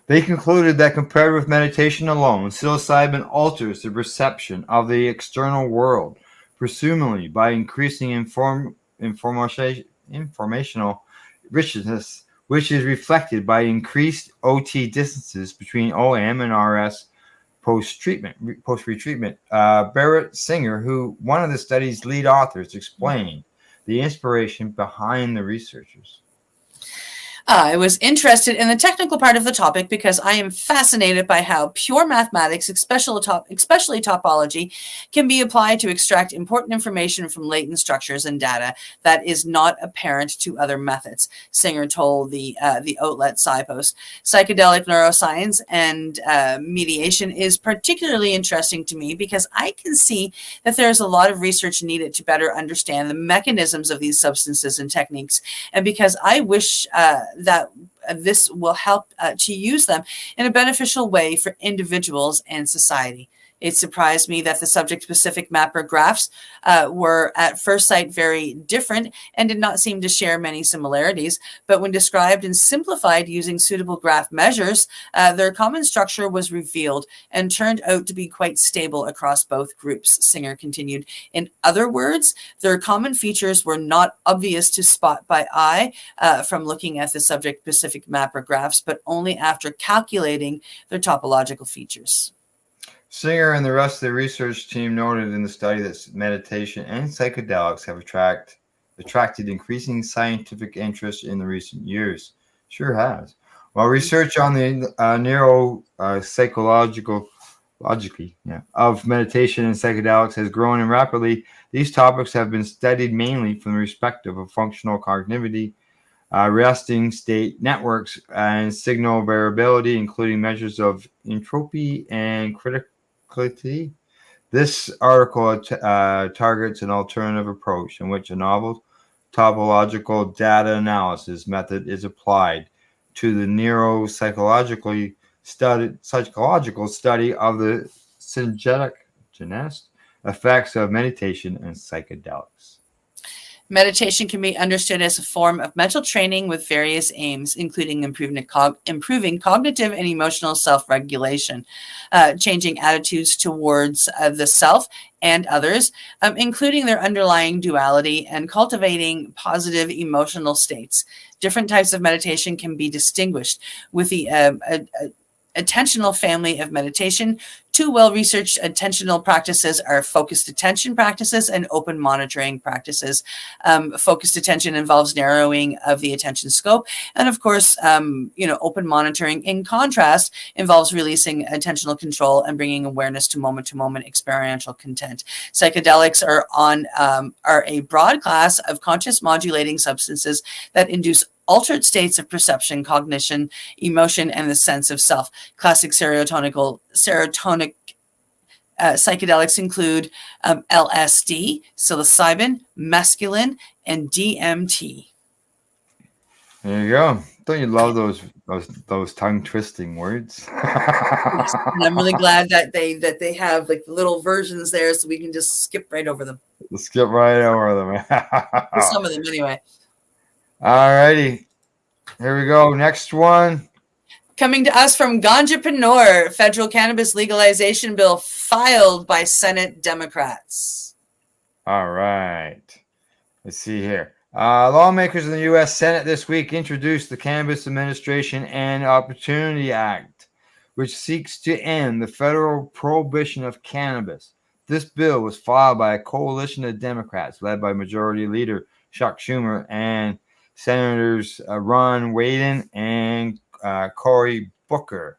Speaker 1: They concluded that compared with meditation alone, psilocybin alters the perception of the external world, presumably by increasing informational richness, which is reflected by increased OT distances between OM and RS post-retreatment. Barrett Singer, one of the study's lead authors, explained the inspiration behind the researchers.
Speaker 5: I was interested in the technical part of the topic because I am fascinated by how pure mathematics, especially topology, can be applied to extract important information from latent structures and data that is not apparent to other methods, Singer told the outlet SciPost. Psychedelic neuroscience and mediation is particularly interesting to me because I can see that there is a lot of research needed to better understand the mechanisms of these substances and techniques, and because I wish that this will help to use them in a beneficial way for individuals and society. It surprised me that the subject-specific mapper graphs were at first sight very different and did not seem to share many similarities, but when described and simplified using suitable graph measures, their common structure was revealed and turned out to be quite stable across both groups, Singer continued. In other words, their common features were not obvious to spot by eye from looking at the subject-specific mapper graphs, but only after calculating their topological features.
Speaker 1: Singer and the rest of the research team noted in the study that meditation and psychedelics have attracted increasing scientific interest in the recent years. Sure has. While research on the neuropsychological of meditation and psychedelics has grown rapidly, these topics have been studied mainly from the perspective of functional cognitivity, resting state networks, and signal variability, including measures of entropy and criticality. This article targets an alternative approach in which a novel topological data analysis method is applied to the neuropsychological study of the synergistic effects of meditation and psychedelics.
Speaker 5: Meditation can be understood as a form of mental training with various aims, including improving cognitive and emotional self-regulation, changing attitudes towards the self and others, including their underlying duality, and cultivating positive emotional states. Different types of meditation can be distinguished with the attentional family of meditation. Two well-researched attentional practices are focused attention practices and open monitoring practices. Focused attention involves narrowing of the attention scope. And of course, open monitoring, in contrast, involves releasing attentional control and bringing awareness to moment experiential content. Psychedelics are a broad class of conscious modulating substances that induce altered states of perception, cognition, emotion, and the sense of self. Classic serotonic psychedelics include LSD, psilocybin, mescaline, and DMT.
Speaker 1: There you go. Don't you love those tongue twisting words?
Speaker 5: Yes, and I'm really glad that they have like little versions there, so we can just skip right over them.
Speaker 1: Skip right over them.
Speaker 5: Some of them, anyway.
Speaker 1: All righty. Here we go. Next one.
Speaker 5: Coming to us from Ganjapreneur, federal cannabis legalization bill filed by Senate Democrats.
Speaker 1: All right. Let's see here. Lawmakers in the U.S. Senate this week introduced the Cannabis Administration and Opportunity Act, which seeks to end the federal prohibition of cannabis. This bill was filed by a coalition of Democrats led by Majority Leader Chuck Schumer and Senators Ron Wyden and Cory Booker.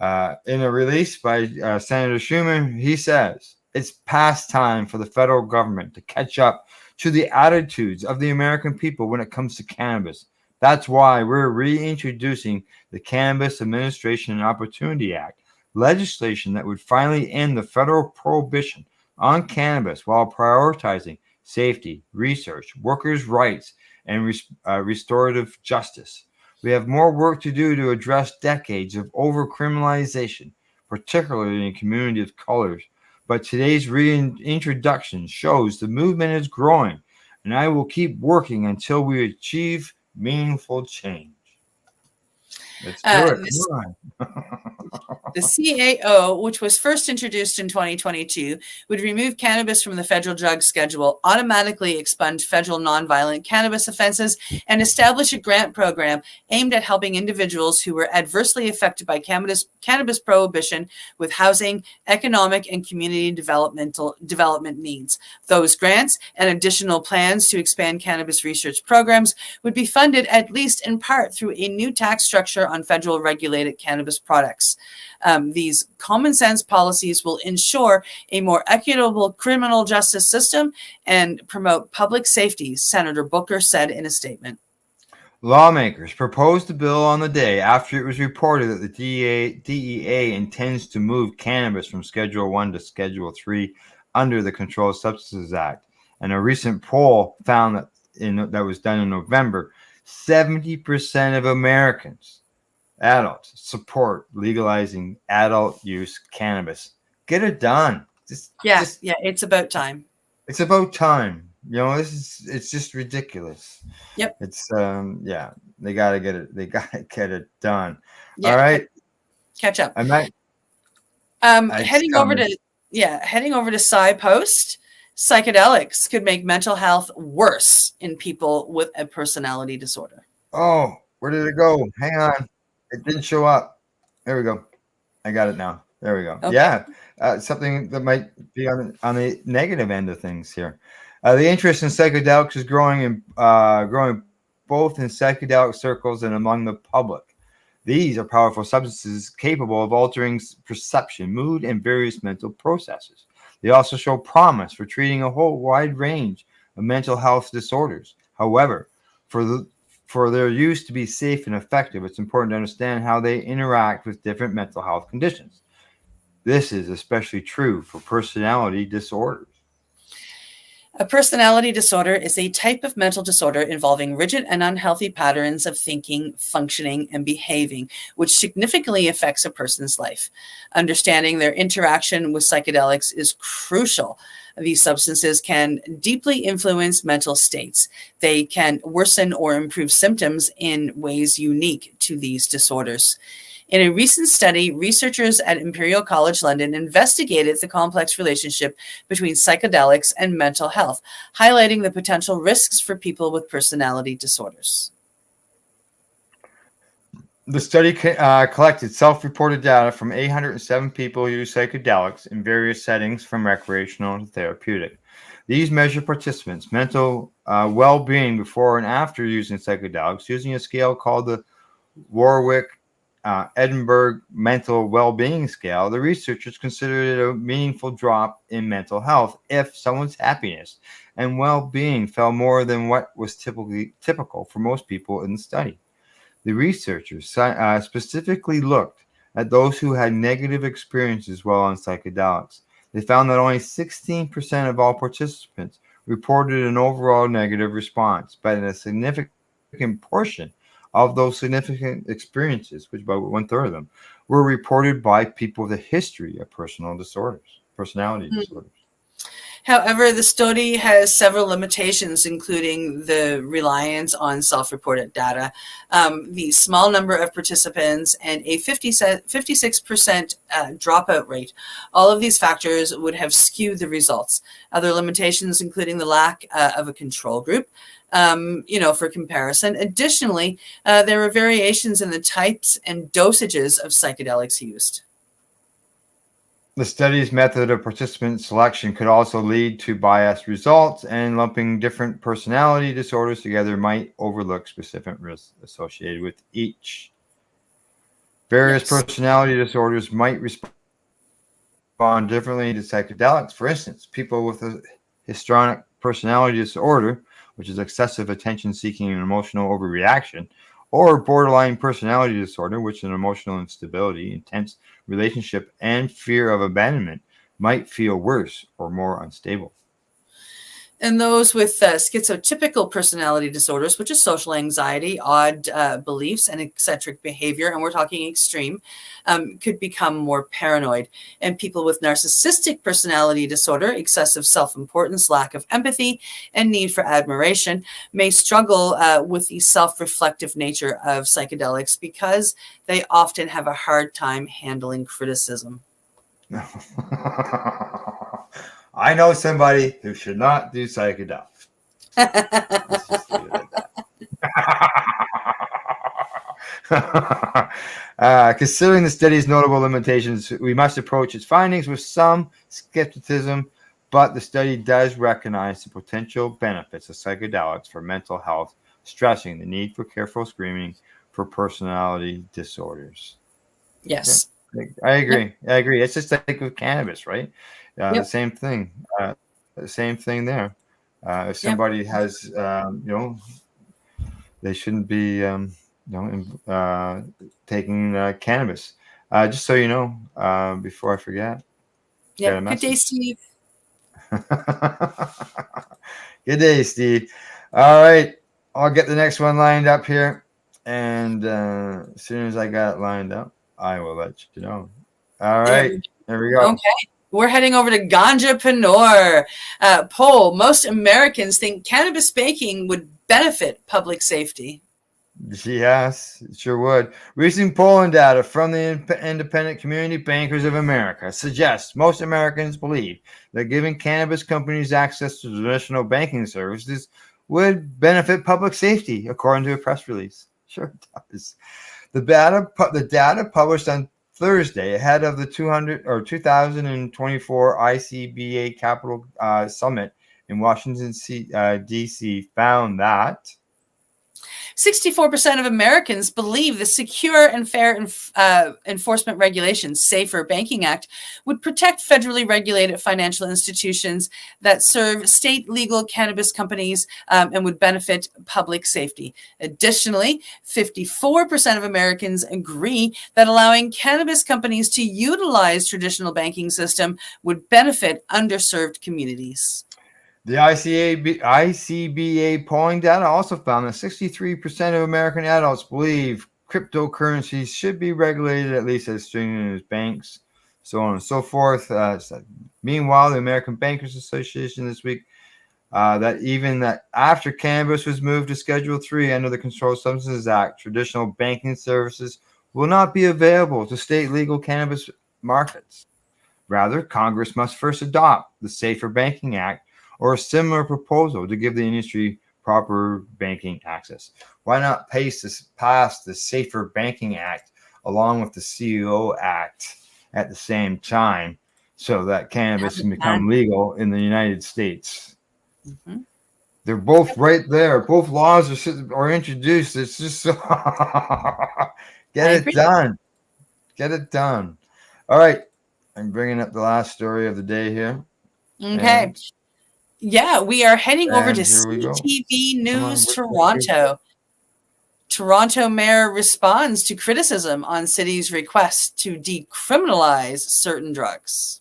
Speaker 1: In a release by Senator Schumer, he says, it's past time for the federal government to catch up to the attitudes of the American people when it comes to cannabis. That's why we're reintroducing the Cannabis Administration and Opportunity Act, legislation that would finally end the federal prohibition on cannabis while prioritizing safety, research, workers' rights, and restorative justice. We have more work to do to address decades of over-criminalization, particularly in communities of colors. But today's reintroduction shows the movement is growing, and I will keep working until we achieve meaningful change. Let's do it.
Speaker 5: The CAO, which was first introduced in 2022, would remove cannabis from the federal drug schedule, automatically expunge federal nonviolent cannabis offenses, and establish a grant program aimed at helping individuals who were adversely affected by cannabis prohibition with housing, economic, and community development needs. Those grants and additional plans to expand cannabis research programs would be funded at least in part through a new tax structure on federal regulated cannabis products. These common sense policies will ensure a more equitable criminal justice system and promote public safety, Senator Booker said in a statement.
Speaker 1: Lawmakers proposed the bill on the day after it was reported that the DEA intends to move cannabis from Schedule 1 to Schedule 3 under the Controlled Substances Act. And a recent poll found that that was done in November, 70% of Americans, adults, support legalizing adult use cannabis. Get it done.
Speaker 5: It's about time.
Speaker 1: It's about time. You know, it's just ridiculous.
Speaker 5: Yep.
Speaker 1: It's they gotta get it. They gotta get it done.
Speaker 5: Yeah.
Speaker 1: All right.
Speaker 5: Catch up.
Speaker 1: I might.
Speaker 5: Heading over to SciPost. Psychedelics could make mental health worse in people with a personality disorder.
Speaker 1: Oh, where did it go? Hang on. It didn't show up. There we go. I got it now. There we go. Okay. Yeah. Something that might be on the negative end of things here. The interest in psychedelics is growing both in psychedelic circles and among the public. These are powerful substances capable of altering perception, mood, and various mental processes. They also show promise for treating a whole wide range of mental health disorders. However, for their use to be safe and effective, it's important to understand how they interact with different mental health conditions. This is especially true for personality disorders.
Speaker 5: A personality disorder is a type of mental disorder involving rigid and unhealthy patterns of thinking, functioning, and behaving, which significantly affects a person's life. Understanding their interaction with psychedelics is crucial. These substances can deeply influence mental states. They can worsen or improve symptoms in ways unique to these disorders. In a recent study, researchers at Imperial College London investigated the complex relationship between psychedelics and mental health, highlighting the potential risks for people with personality disorders.
Speaker 1: The study collected self-reported data from 807 people who use psychedelics in various settings from recreational to therapeutic. These measure participants' mental well-being before and after using psychedelics using a scale called the Warwick Edinburgh Mental Well-Being Scale. The researchers considered it a meaningful drop in mental health if someone's happiness and well-being fell more than what was typical for most people in the study. The researchers specifically looked at those who had negative experiences while on psychedelics. They found that only 16% of all participants reported an overall negative response, but in a significant portion of those significant experiences, which about 1/3 of them, were reported by people with a history of personality disorders.
Speaker 5: However, the study has several limitations, including the reliance on self-reported data, the small number of participants, and a 56% dropout rate. All of these factors would have skewed the results. Other limitations, including the lack of a control group, for comparison. Additionally, there are variations in the types and dosages of psychedelics used.
Speaker 1: The study's method of participant selection could also lead to biased results, and lumping different personality disorders together might overlook specific risks associated with each. Various personality disorders might respond differently to psychedelics. For instance, people with a histrionic personality disorder, which is excessive attention seeking and emotional overreaction, or borderline personality disorder, which is an emotional instability, intense relationship, and fear of abandonment, might feel worse or more unstable.
Speaker 5: And those with schizotypical personality disorders, which is social anxiety, odd beliefs, and eccentric behavior, and we're talking extreme, could become more paranoid. And people with narcissistic personality disorder, excessive self-importance, lack of empathy, and need for admiration may struggle with the self-reflective nature of psychedelics because they often have a hard time handling criticism.
Speaker 1: I know somebody who should not do psychedelics. Let's just leave it at that. Considering the study's notable limitations, we must approach its findings with some skepticism, but the study does recognize the potential benefits of psychedelics for mental health, stressing the need for careful screening for personality disorders.
Speaker 5: Yes.
Speaker 1: Yeah, I agree. I agree. It's just like with cannabis, right? The same thing. The same thing there. If somebody has, they shouldn't be, taking cannabis. Just so you know, before I forget.
Speaker 5: Yeah. Good day, Steve.
Speaker 1: Good day, Steve. All right, I'll get the next one lined up here, and as soon as I got it lined up, I will let you know. All right, there we go.
Speaker 5: Okay. We're heading over to Ganjapreneur. Poll: most Americans think cannabis baking would benefit public safety.
Speaker 1: Yes, it sure would. Recent polling data from the Independent Community Bankers of America suggests most Americans believe that giving cannabis companies access to traditional banking services would benefit public safety, according to a press release. Sure it does. The data published on Thursday, ahead of the 2024 ICBA Capital Summit in Washington, D.C., found that
Speaker 5: 64% of Americans believe the Secure and Fair Enforcement Regulations, SAFER Banking Act, would protect federally regulated financial institutions that serve state legal cannabis companies and would benefit public safety. Additionally, 54% of Americans agree that allowing cannabis companies to utilize traditional banking system would benefit underserved communities.
Speaker 1: The ICBA polling data also found that 63% of American adults believe cryptocurrencies should be regulated at least as stringent as banks, so on and so forth. Meanwhile, the American Bankers Association this week that after cannabis was moved to Schedule 3 under the Controlled Substances Act, traditional banking services will not be available to state legal cannabis markets. Rather, Congress must first adopt the Safer Banking Act or a similar proposal to give the industry proper banking access. Why not pass the Safer Banking Act along with the CEO Act at the same time so that cannabis can become legal in the United States? Mm-hmm. They're both right there. Both laws are introduced. It's just get it done. Get it done. All right. I'm bringing up the last story of the day here.
Speaker 5: Okay. We are heading over to CTV News Toronto. Toronto mayor responds to criticism on city's request to decriminalize certain drugs.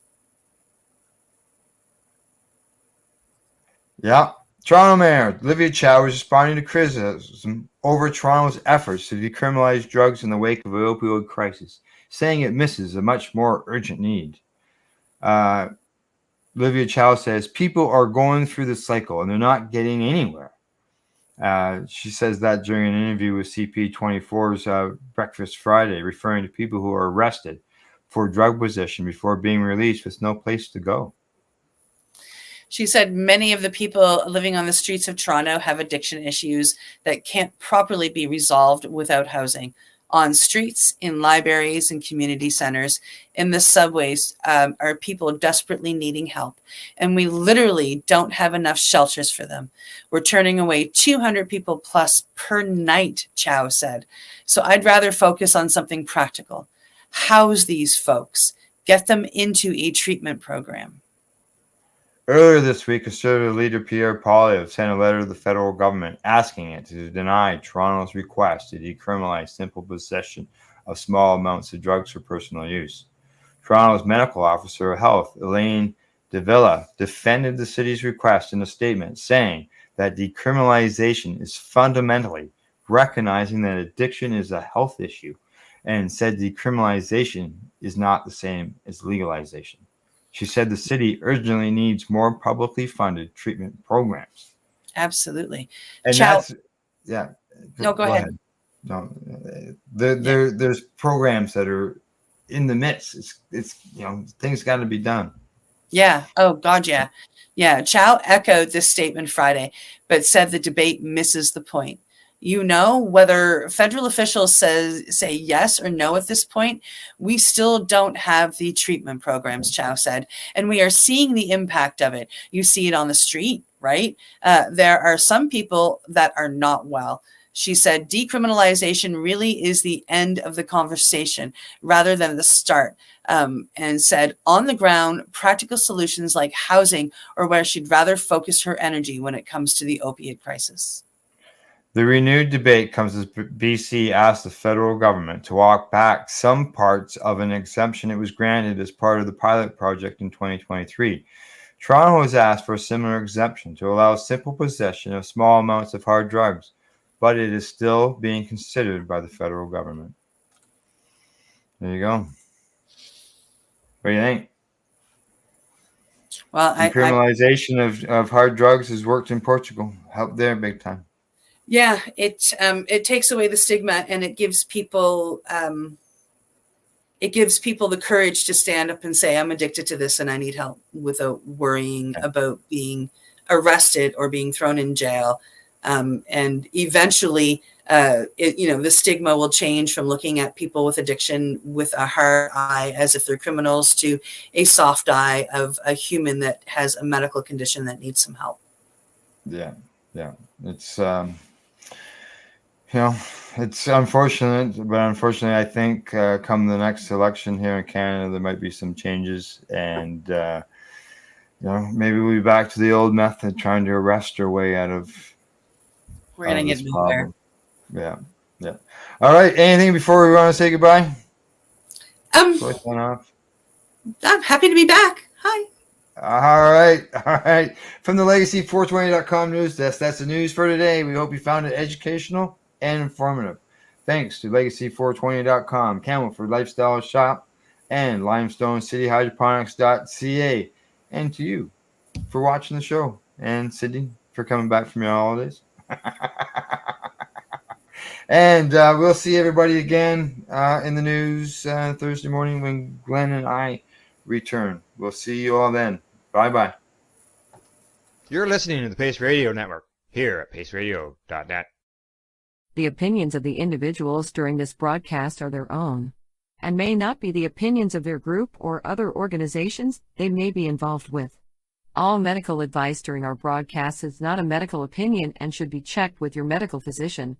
Speaker 1: Yeah. Toronto Mayor Olivia Chow is responding to criticism over Toronto's efforts to decriminalize drugs in the wake of the opioid crisis, saying it misses a much more urgent need. Olivia Chow says people are going through the cycle and they're not getting anywhere. She says that during an interview with CP24's Breakfast Friday, referring to people who are arrested for drug possession before being released with no place to go.
Speaker 5: She said many of the people living on the streets of Toronto have addiction issues that can't properly be resolved without housing. on streets, in libraries and community centers, in the subways, are people desperately needing help. And we literally don't have enough shelters for them. We're turning away 200 people plus per night, Chow said. So I'd rather focus on something practical. House these folks. Get them into a treatment program.
Speaker 1: Earlier this week, Conservative leader Pierre Poilievre sent a letter to the federal government asking it to deny Toronto's request to decriminalize simple possession of small amounts of drugs for personal use. Toronto's medical officer of health, Elaine Davila, defended the city's request in a statement, saying that decriminalization is fundamentally recognizing that addiction is a health issue, and said decriminalization is not the same as legalization. She said the city urgently needs more publicly funded treatment programs.
Speaker 5: Absolutely.
Speaker 1: And that's, yeah.
Speaker 5: No, go ahead.
Speaker 1: No, there's programs that are in the midst. It's things got to be done.
Speaker 5: Yeah. Oh God. Yeah. Yeah. Chow echoed this statement Friday, but said the debate misses the point. Whether federal officials say yes or no at this point, we still don't have the treatment programs, Chow said, and we are seeing the impact of it. You see it on the street, right? There are some people that are not well. She said decriminalization really is the end of the conversation rather than the start, and said on the ground, practical solutions like housing are where she'd rather focus her energy when it comes to the opiate crisis.
Speaker 1: The renewed debate comes as BC asked the federal government to walk back some parts of an exemption it was granted as part of the pilot project in 2023. Toronto has asked for a similar exemption to allow simple possession of small amounts of hard drugs, but it is still being considered by the federal government. There you go. What do you think?
Speaker 5: Well,
Speaker 1: decriminalization of hard drugs has worked in Portugal. Helped there big time.
Speaker 5: Yeah, it takes away the stigma, and it gives people the courage to stand up and say, I'm addicted to this and I need help, without worrying about being arrested or being thrown in jail. And eventually, the stigma will change from looking at people with addiction with a hard eye as if they're criminals to a soft eye of a human that has a medical condition that needs some help.
Speaker 1: Yeah. It's it's unfortunate, but unfortunately, I think come the next election here in Canada, there might be some changes, and maybe we'll be back to the old method, trying to arrest our way out of.
Speaker 5: We're gonna get nowhere.
Speaker 1: Yeah. All right. Anything before we want to say goodbye? I'm
Speaker 5: happy to be back. Hi.
Speaker 1: All right. From the Legacy420.com news desk, that's the news for today. We hope you found it educational and informative. Thanks to Legacy420.com, Campbellford Lifestyle Shop, and Limestone City Hydroponics.ca, and to you for watching the show, and Sydney for coming back from your holidays. And we'll see everybody again in the news Thursday morning when Glenn and I return. We'll see you all then. Bye-bye.
Speaker 12: You're listening to the Pace Radio Network here at paceradio.net.
Speaker 3: The opinions of the individuals during this broadcast are their own, and may not be the opinions of their group or other organizations they may be involved with. All medical advice during our broadcast is not a medical opinion and should be checked with your medical physician.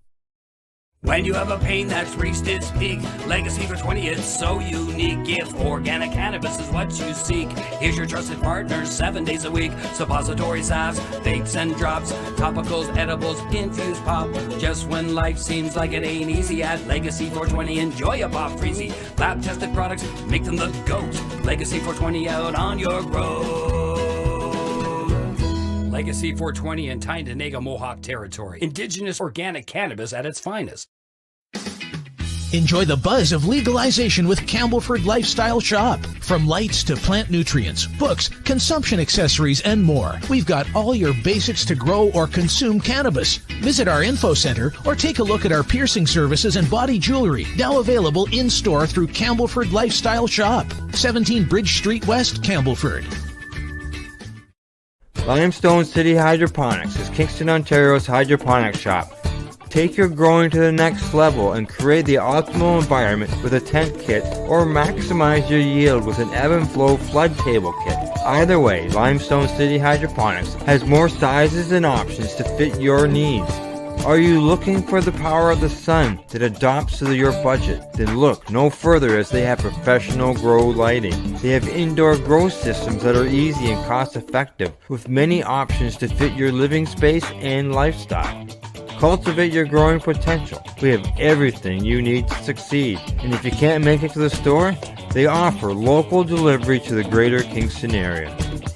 Speaker 9: When you have a pain that's reached its peak, Legacy for 20 is so unique. If organic cannabis is what you seek, here's your trusted partner 7 days a week. Suppository salves, vapes and drops, topicals, edibles, infused pop. Just when life seems like it ain't easy, at Legacy 420 enjoy a pop freezy. Lab tested products, make them the GOAT. Legacy 420 out on your road. Legacy 420 in Tyendinaga Mohawk territory. Indigenous organic cannabis at its finest.
Speaker 6: Enjoy the buzz of legalization with Campbellford Lifestyle Shop. From lights to plant nutrients, books, consumption accessories, and more, we've got all your basics to grow or consume cannabis. Visit our info center or take a look at our piercing services and body jewelry, now available in-store through Campbellford Lifestyle Shop, 17 Bridge Street West, Campbellford.
Speaker 1: Limestone City Hydroponics is Kingston, Ontario's hydroponics shop. Take your growing to the next level and create the optimal environment with a tent kit, or maximize your yield with an ebb and flow flood table kit. Either way, Limestone City Hydroponics has more sizes and options to fit your needs. Are you looking for the power of the sun that adapts to your budget? Then look no further, as they have professional grow lighting. They have indoor grow systems that are easy and cost effective, with many options to fit your living space and lifestyle. Cultivate your growing potential. We have everything you need to succeed. And if you can't make it to the store, they offer local delivery to the greater Kingston area.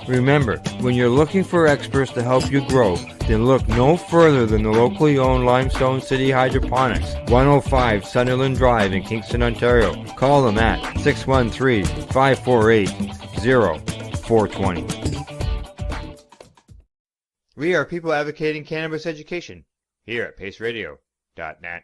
Speaker 1: Remember, when you're looking for experts to help you grow, then look no further than the locally owned Limestone City Hydroponics, 105 Sunderland Drive in Kingston, Ontario. Call them at 613-548-0420.
Speaker 12: We are people advocating cannabis education here at paceradio.net.